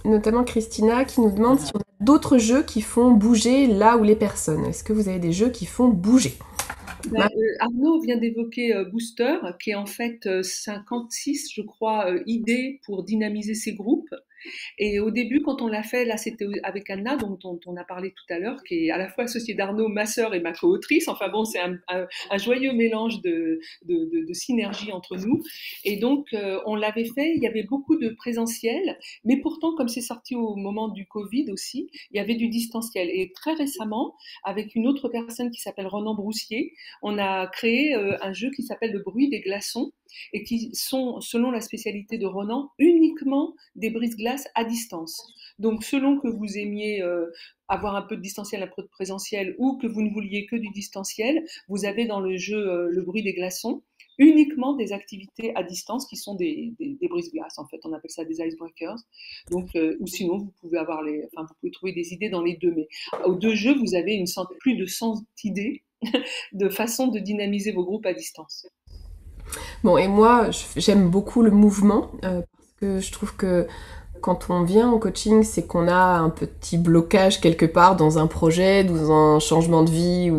notamment Christina qui nous demande si on a d'autres jeux qui font bouger là où les personnes. Est-ce que vous avez des jeux qui font bouger? Ben, Arnaud vient d'évoquer Booster, qui est en fait 56, je crois, idées pour dynamiser ses groupes. Et au début, quand on l'a fait, là, c'était avec Anna, dont on a parlé tout à l'heure, qui est à la fois associée d'Arnaud, ma sœur et ma co-autrice. Enfin bon, c'est un joyeux mélange de synergie entre nous. Et donc, on l'avait fait, il y avait beaucoup de présentiel, mais pourtant, comme c'est sorti au moment du Covid aussi, il y avait du distanciel. Et très récemment, avec une autre personne qui s'appelle Ronan Broussier, on a créé un jeu qui s'appelle Le bruit des glaçons et qui sont, selon la spécialité de Ronan, uniquement des brise-glaces à distance. Donc, selon que vous aimiez avoir un peu de distanciel, un peu de présentiel, ou que vous ne vouliez que du distanciel, vous avez dans le jeu Le bruit des glaçons uniquement des activités à distance qui sont des brise-glaces, en fait. On appelle ça des icebreakers. Donc, ou sinon, vous pouvez trouver des idées dans les deux. Mais aux deux jeux, vous avez plus de 100 idées de façon de dynamiser vos groupes à distance. Bon, et moi, j'aime beaucoup le mouvement, parce que je trouve que quand on vient en coaching, c'est qu'on a un petit blocage quelque part dans un projet, dans un changement de vie.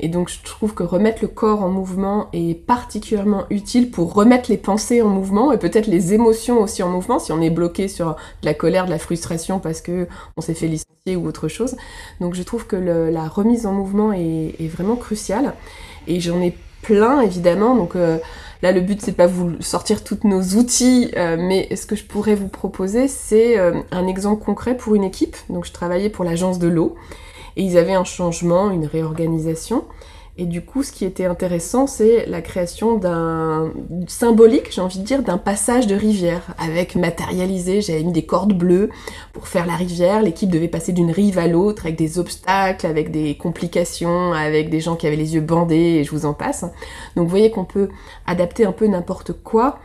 Et donc, je trouve que remettre le corps en mouvement est particulièrement utile pour remettre les pensées en mouvement et peut-être les émotions aussi en mouvement, si on est bloqué sur de la colère, de la frustration parce que on s'est fait licencier ou autre chose. Donc, je trouve que la remise en mouvement est vraiment cruciale. Et j'en ai plein, évidemment. Donc, là, le but, c'est pas vous sortir tous nos outils, mais ce que je pourrais vous proposer, c'est un exemple concret pour une équipe. Donc, je travaillais pour l'agence de l'eau et ils avaient un changement, une réorganisation. Et du coup, ce qui était intéressant, c'est la création d'un symbolique, j'ai envie de dire, d'un passage de rivière avec matérialisé. J'avais mis des cordes bleues pour faire la rivière. L'équipe devait passer d'une rive à l'autre avec des obstacles, avec des complications, avec des gens qui avaient les yeux bandés et je vous en passe. Donc, vous voyez qu'on peut adapter un peu n'importe quoi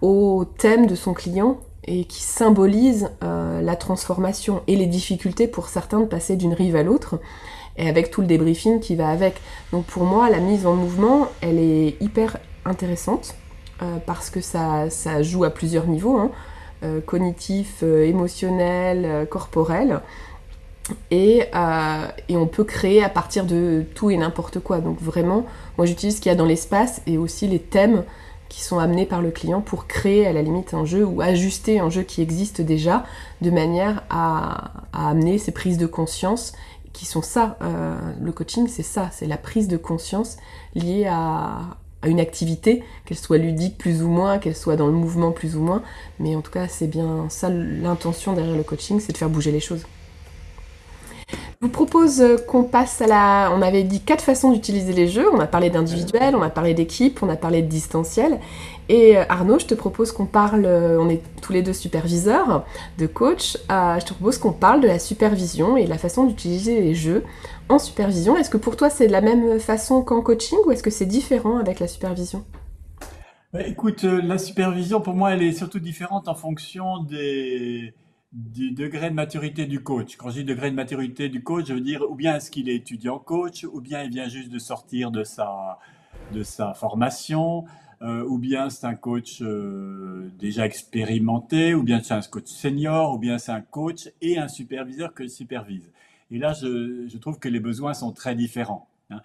au thème de son client et qui symbolise la transformation et les difficultés pour certains de passer d'une rive à l'autre et avec tout le débriefing qui va avec. Donc pour moi, la mise en mouvement, elle est hyper intéressante parce que ça joue à plusieurs niveaux, hein, cognitif, émotionnel, corporel. Et on peut créer à partir de tout et n'importe quoi. Donc vraiment, moi j'utilise ce qu'il y a dans l'espace et aussi les thèmes qui sont amenés par le client pour créer à la limite un jeu ou ajuster un jeu qui existe déjà de manière à amener ces prises de conscience qui sont ça. Le coaching, c'est ça, c'est la prise de conscience liée à une activité, qu'elle soit ludique plus ou moins, qu'elle soit dans le mouvement plus ou moins. Mais en tout cas, c'est bien ça l'intention derrière le coaching, c'est de faire bouger les choses. Je vous propose qu'on passe à la... On avait dit 4 façons d'utiliser les jeux. On a parlé d'individuel, on a parlé d'équipe, on a parlé de distanciel. Et Arnaud, je te propose qu'on parle... On est tous les deux superviseurs, de coach. Je te propose qu'on parle de la supervision et de la façon d'utiliser les jeux en supervision. Est-ce que pour toi, c'est de la même façon qu'en coaching ou est-ce que c'est différent avec la supervision? Écoute, la supervision, pour moi, elle est surtout différente en fonction du degré de maturité du coach. Quand je dis degré de maturité du coach, je veux dire ou bien est-ce qu'il est étudiant coach, ou bien il vient juste de sortir de sa formation, ou bien c'est un coach déjà expérimenté, ou bien c'est un coach senior, ou bien c'est un coach et un superviseur que je supervise. Et là, je trouve que les besoins sont très différents, hein.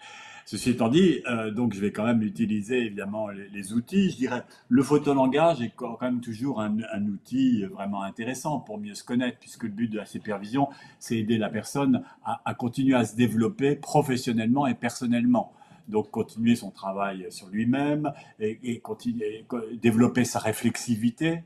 Ceci étant dit, donc je vais quand même utiliser évidemment les outils. Je dirais le photolangage est quand même toujours un outil vraiment intéressant pour mieux se connaître, puisque le but de la supervision, c'est aider la personne à continuer à se développer professionnellement et personnellement. Donc continuer son travail sur lui-même et continuer, développer sa réflexivité,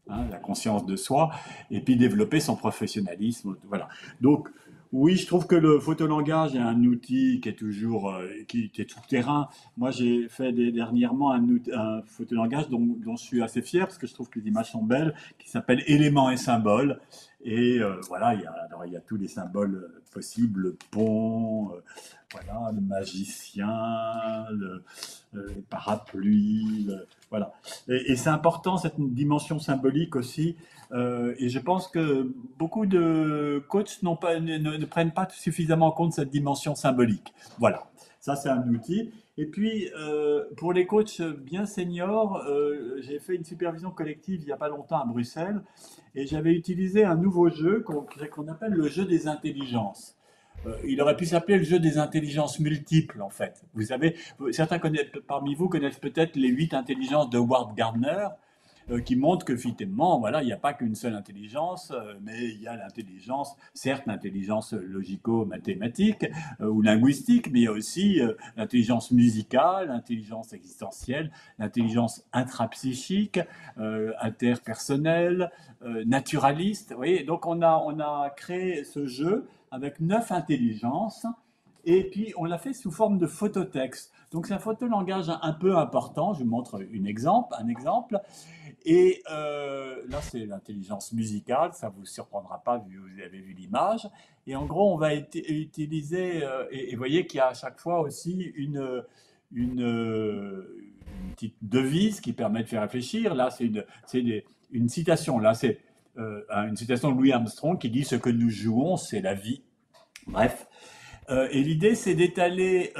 hein, la conscience de soi, et puis développer son professionnalisme. Voilà. Donc oui, je trouve que le photolangage est un outil qui est toujours qui est tout terrain. Moi, j'ai fait dernièrement un photolangage dont je suis assez fier parce que je trouve que les images sont belles, qui s'appelle Éléments et symboles. Et voilà, il y a tous les symboles possibles, le pont, voilà, le magicien, le parapluie, voilà. Et c'est important cette dimension symbolique aussi. Et je pense que beaucoup de coachs ne prennent pas suffisamment en compte cette dimension symbolique. Voilà, ça c'est un outil. Et puis, pour les coachs bien seniors, j'ai fait une supervision collective il n'y a pas longtemps à Bruxelles et j'avais utilisé un nouveau jeu qu'on appelle le jeu des intelligences. Il aurait pu s'appeler le jeu des intelligences multiples, en fait. Vous savez, certains parmi vous connaissent peut-être les 8 intelligences de Howard Gardner, qui montre que finalement, voilà, il n'y a pas qu'une seule intelligence, mais il y a l'intelligence, certes l'intelligence logico-mathématique ou linguistique, mais il y a aussi l'intelligence musicale, l'intelligence existentielle, l'intelligence intrapsychique, interpersonnelle, naturaliste. Vous voyez, donc on a créé ce jeu avec 9 intelligences et puis on l'a fait sous forme de phototexte. Donc c'est un photolangage un peu important. Je vous montre un exemple. Et là, c'est l'intelligence musicale, ça ne vous surprendra pas vu que vous avez vu l'image. Et en gros, on va utiliser, et vous voyez qu'il y a à chaque fois aussi une petite devise qui permet de faire réfléchir. Là, c'est une citation. Là, c'est une citation de Louis Armstrong qui dit: ce que nous jouons, c'est la vie. Bref. Et l'idée, c'est d'étaler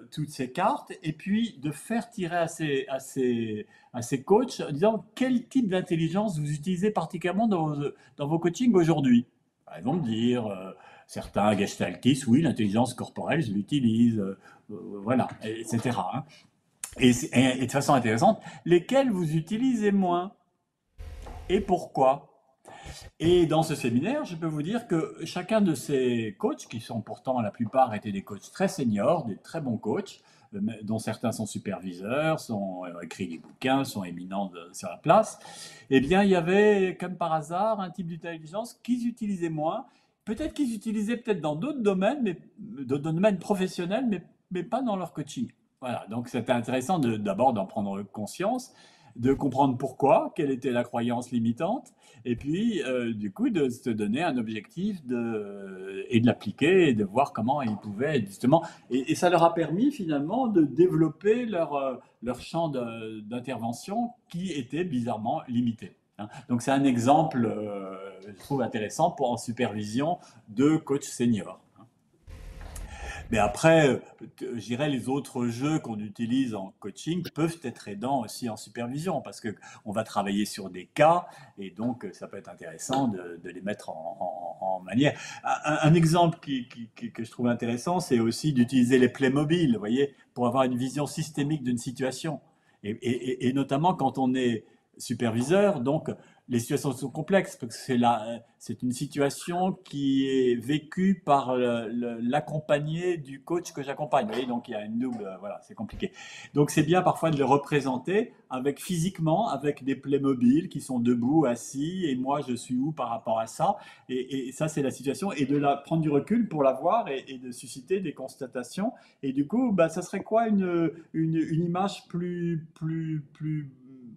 toutes ces cartes et puis de faire tirer à ces coachs en disant quel type d'intelligence vous utilisez particulièrement dans vos coachings aujourd'hui. Ils vont me dire, certains gestaltistes, oui, l'intelligence corporelle, je l'utilise, voilà, etc. Hein. Et de façon intéressante, lesquels vous utilisez moins et pourquoi? Et dans ce séminaire, je peux vous dire que chacun de ces coachs, qui sont pourtant la plupart étaient des coachs très seniors, des très bons coachs, dont certains sont superviseurs, ont écrit des bouquins, sont éminents sur la place, eh bien, il y avait, comme par hasard, un type d'intelligence qu'ils utilisaient moins. Peut-être qu'ils utilisaient peut-être dans d'autres domaines, mais d'autres domaines professionnels, mais pas dans leur coaching. Voilà, donc c'était intéressant d'abord d'en prendre conscience, de comprendre pourquoi, quelle était la croyance limitante, et puis du coup de se donner un objectif et de l'appliquer et de voir comment ils pouvaient justement. Et ça leur a permis finalement de développer leur champ d'intervention qui était bizarrement limité. Hein. Donc c'est un exemple, je trouve intéressant en supervision de coach senior. Mais après, je dirais les autres jeux qu'on utilise en coaching peuvent être aidants aussi en supervision parce qu'on va travailler sur des cas et donc ça peut être intéressant de les mettre en manière. Un exemple que je trouve intéressant, c'est aussi d'utiliser les Playmobil, vous voyez, pour avoir une vision systémique d'une situation. Et notamment quand on est superviseur, donc les situations sont complexes parce que c'est une situation qui est vécue par l'accompagné du coach que j'accompagne. Vous voyez, donc il y a une double, voilà, c'est compliqué. Donc c'est bien parfois de le représenter avec physiquement, avec des Playmobil qui sont debout, assis, et moi je suis où par rapport à ça? Et ça c'est la situation, et de prendre du recul pour la voir et de susciter des constatations. Et du coup, bah, ça serait quoi une image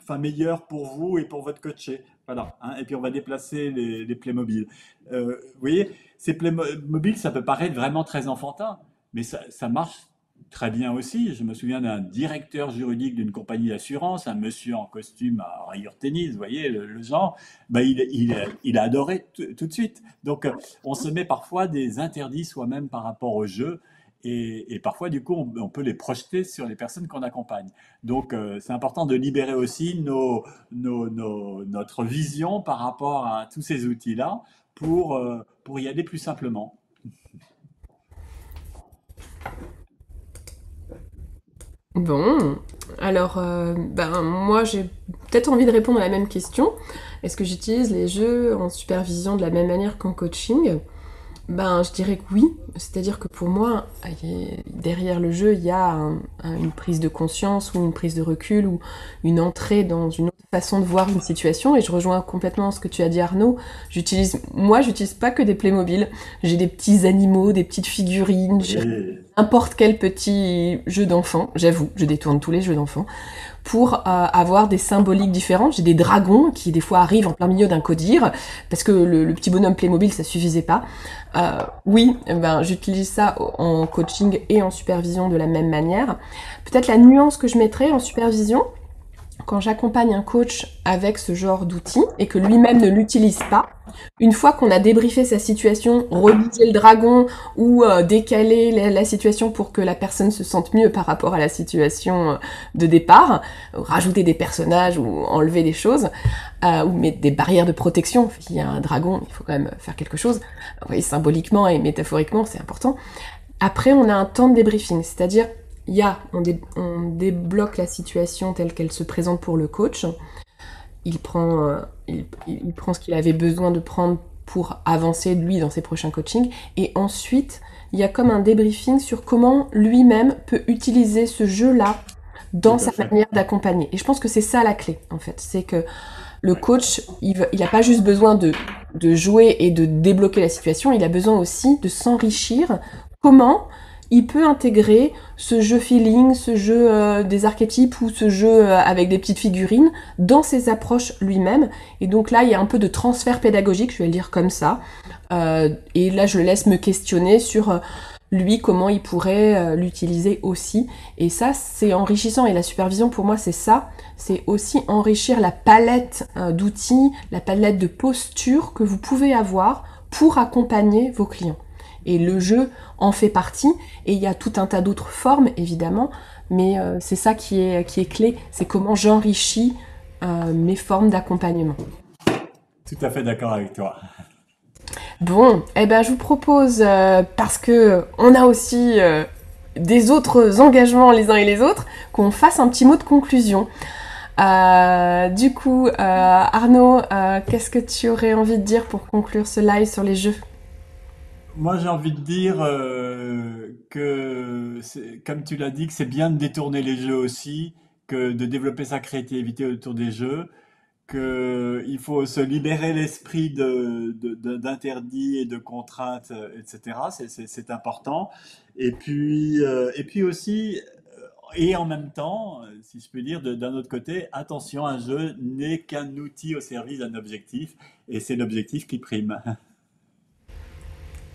enfin, meilleure pour vous et pour votre coaché? Voilà, hein. Et puis on va déplacer les Playmobil. Vous voyez, ces Playmobil, ça peut paraître vraiment très enfantin, mais ça marche très bien aussi. Je me souviens d'un directeur juridique d'une compagnie d'assurance, un monsieur en costume à rayures tennis, vous voyez, le genre, bah, il a adoré tout de suite. Donc on se met parfois des interdits soi-même par rapport au jeu. Et parfois, du coup, on peut les projeter sur les personnes qu'on accompagne. Donc, c'est important de libérer aussi notre vision par rapport à tous ces outils-là pour y aller plus simplement. Bon, alors, moi j'ai peut-être envie de répondre à la même question. Est-ce que j'utilise les jeux en supervision de la même manière qu'en coaching? Ben, je dirais que oui. C'est-à-dire que pour moi, derrière le jeu, il y a une prise de conscience ou une prise de recul ou une entrée dans une autre façon de voir une situation. Et je rejoins complètement ce que tu as dit, Arnaud. J'utilise pas que des Playmobil. J'ai des petits animaux, des petites figurines, j'ai Et n'importe quel petit jeu d'enfant. J'avoue, je détourne tous les jeux d'enfants pour avoir des symboliques différentes. J'ai des dragons qui des fois arrivent en plein milieu d'un codir parce que le petit bonhomme Playmobil ça suffisait pas. Oui, ben j'utilise ça en coaching et en supervision de la même manière. Peut-être la nuance que je mettrais en supervision, quand j'accompagne un coach avec ce genre d'outils et que lui-même ne l'utilise pas, une fois qu'on a débriefé sa situation, rebuter le dragon ou décaler la situation pour que la personne se sente mieux par rapport à la situation de départ, rajouter des personnages ou enlever des choses, ou mettre des barrières de protection. Il y a un dragon, il faut quand même faire quelque chose. Oui, symboliquement et métaphoriquement, c'est important. Après, on a un temps de débriefing, c'est-à-dire on débloque la situation telle qu'elle se présente pour le coach. Il prend, il prend ce qu'il avait besoin de prendre pour avancer lui dans ses prochains coachings. Et ensuite, il y a comme un débriefing sur comment lui-même peut utiliser ce jeu-là tout dans à sa fait. manière d'accompagner. Et je pense que c'est ça la clé, en fait. C'est que le coach, il n'a pas juste besoin de jouer et de débloquer la situation, il a besoin aussi de s'enrichir. Comment il peut intégrer ce jeu feeling, ce jeu des archétypes ou ce jeu avec des petites figurines dans ses approches lui-même. Et donc là, il y a un peu de transfert pédagogique, je vais le dire comme ça. Et là, je le laisse me questionner sur lui, comment il pourrait l'utiliser aussi. Et ça, c'est enrichissant. Et la supervision, pour moi, c'est ça. C'est aussi enrichir la palette d'outils, la palette de postures que vous pouvez avoir pour accompagner vos clients. Et le jeu en fait partie. Et il y a tout un tas d'autres formes, évidemment. Mais c'est ça qui est clé. C'est comment j'enrichis mes formes d'accompagnement. Tout à fait d'accord avec toi. Bon, eh ben je vous propose, parce que on a aussi des autres engagements les uns et les autres, qu'on fasse un petit mot de conclusion. Du coup, Arnaud, qu'est-ce que tu aurais envie de dire pour conclure ce live sur les jeux? Moi, j'ai envie de dire que, comme tu l'as dit, que c'est bien de détourner les jeux aussi, que de développer sa créativité autour des jeux, qu'il faut se libérer l'esprit d'interdits et de contraintes, etc. C'est important. Et puis aussi, et en même temps, si je peux dire, d'un autre côté, attention, un jeu n'est qu'un outil au service d'un objectif, et c'est l'objectif qui prime.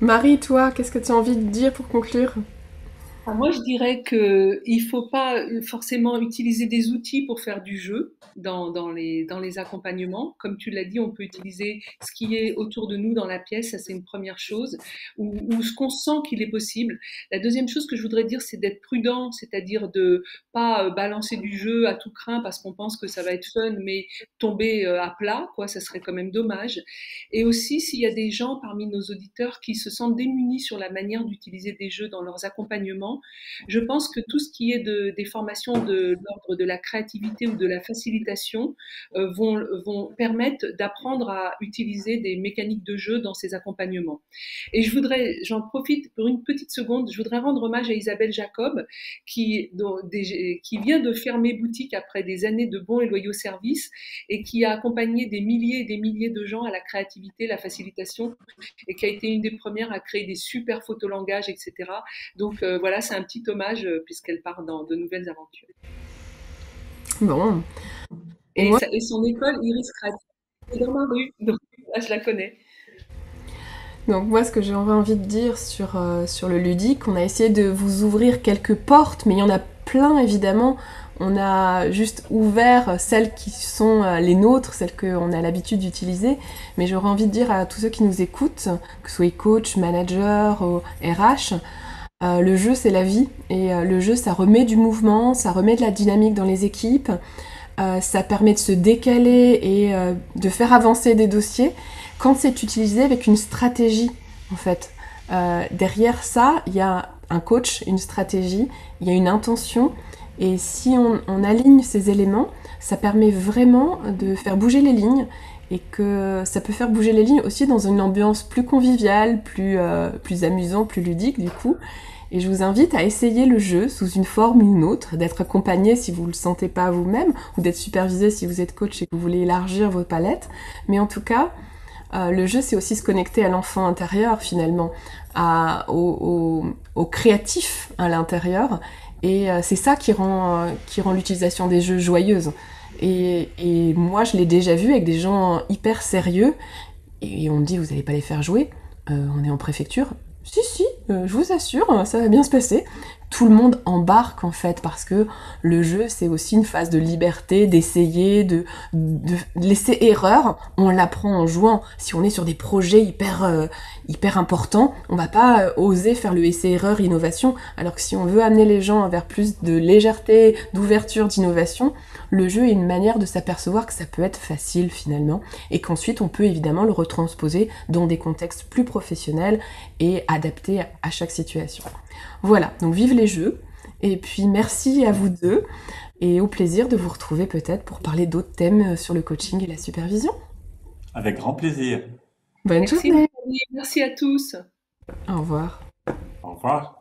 Marie, toi, qu'est-ce que tu as envie de dire pour conclure? Ah, moi, je dirais que il faut pas forcément utiliser des outils pour faire du jeu dans les accompagnements. Comme tu l'as dit, on peut utiliser ce qui est autour de nous dans la pièce, ça c'est une première chose, ou ce qu'on sent qu'il est possible. La deuxième chose que je voudrais dire, c'est d'être prudent, c'est-à-dire de pas balancer du jeu à tout crin parce qu'on pense que ça va être fun, mais tomber à plat, quoi, ça serait quand même dommage. Et aussi, s'il y a des gens parmi nos auditeurs qui se sentent démunis sur la manière d'utiliser des jeux dans leurs accompagnements, différents. Je pense que tout ce qui est des formations de l'ordre de la créativité ou de la facilitation vont permettre d'apprendre à utiliser des mécaniques de jeu dans ces accompagnements. Et j'en profite pour une petite seconde, je voudrais rendre hommage à Isabelle Jacob, qui vient de fermer boutique après des années de bons et loyaux services et qui a accompagné des milliers et des milliers de gens à la créativité, la facilitation, et qui a été une des premières à créer des super photolangages, etc. Donc voilà, c'est un petit hommage puisqu'elle part dans de nouvelles aventures. Bon. Et moi, Et son école, Iris Créative, est dans ma rue, donc là, je la connais. donc moi, ce que j'aurais envie de dire sur le ludique, on a essayé de vous ouvrir quelques portes, mais il y en a plein évidemment. On a juste ouvert celles qui sont les nôtres, celles qu'on a l'habitude d'utiliser. Mais j'aurais envie de dire à tous ceux qui nous écoutent, que ce soit coach, manager ou RH, le jeu c'est la vie. Et le jeu ça remet du mouvement, ça remet de la dynamique dans les équipes. Ça permet de se décaler et de faire avancer des dossiers quand c'est utilisé avec une stratégie en fait. Derrière ça, il y a un coach, une stratégie, il y a une intention et si on aligne ces éléments, ça permet vraiment de faire bouger les lignes et que ça peut faire bouger les lignes aussi dans une ambiance plus conviviale, plus amusant, plus ludique du coup. Et je vous invite à essayer le jeu sous une forme ou une autre, d'être accompagné si vous ne le sentez pas vous-même, ou d'être supervisé si vous êtes coach et que vous voulez élargir votre palette. Mais en tout cas, le jeu, c'est aussi se connecter à l'enfant intérieur, finalement, au créatif à l'intérieur. Et c'est ça qui rend l'utilisation des jeux joyeuse. Et moi, je l'ai déjà vu avec des gens hyper sérieux, et on me dit, vous n'allez pas les faire jouer, on est en préfecture. Si, je vous assure, ça va bien se passer. Tout le monde embarque en fait, parce que le jeu c'est aussi une phase de liberté, d'essayer, de laisser erreur. On l'apprend en jouant. Si on est sur des projets hyper importants, on va pas oser faire le essai-erreur innovation. Alors que si on veut amener les gens vers plus de légèreté, d'ouverture, d'innovation, le jeu est une manière de s'apercevoir que ça peut être facile finalement, et qu'ensuite on peut évidemment le retransposer dans des contextes plus professionnels et adaptés à chaque situation. Voilà, donc vive les jeux, et puis merci à vous deux, et au plaisir de vous retrouver peut-être pour parler d'autres thèmes sur le coaching et la supervision. Avec grand plaisir. Bonne Merci, journée, Nathalie. Merci à tous. au revoir. Au revoir.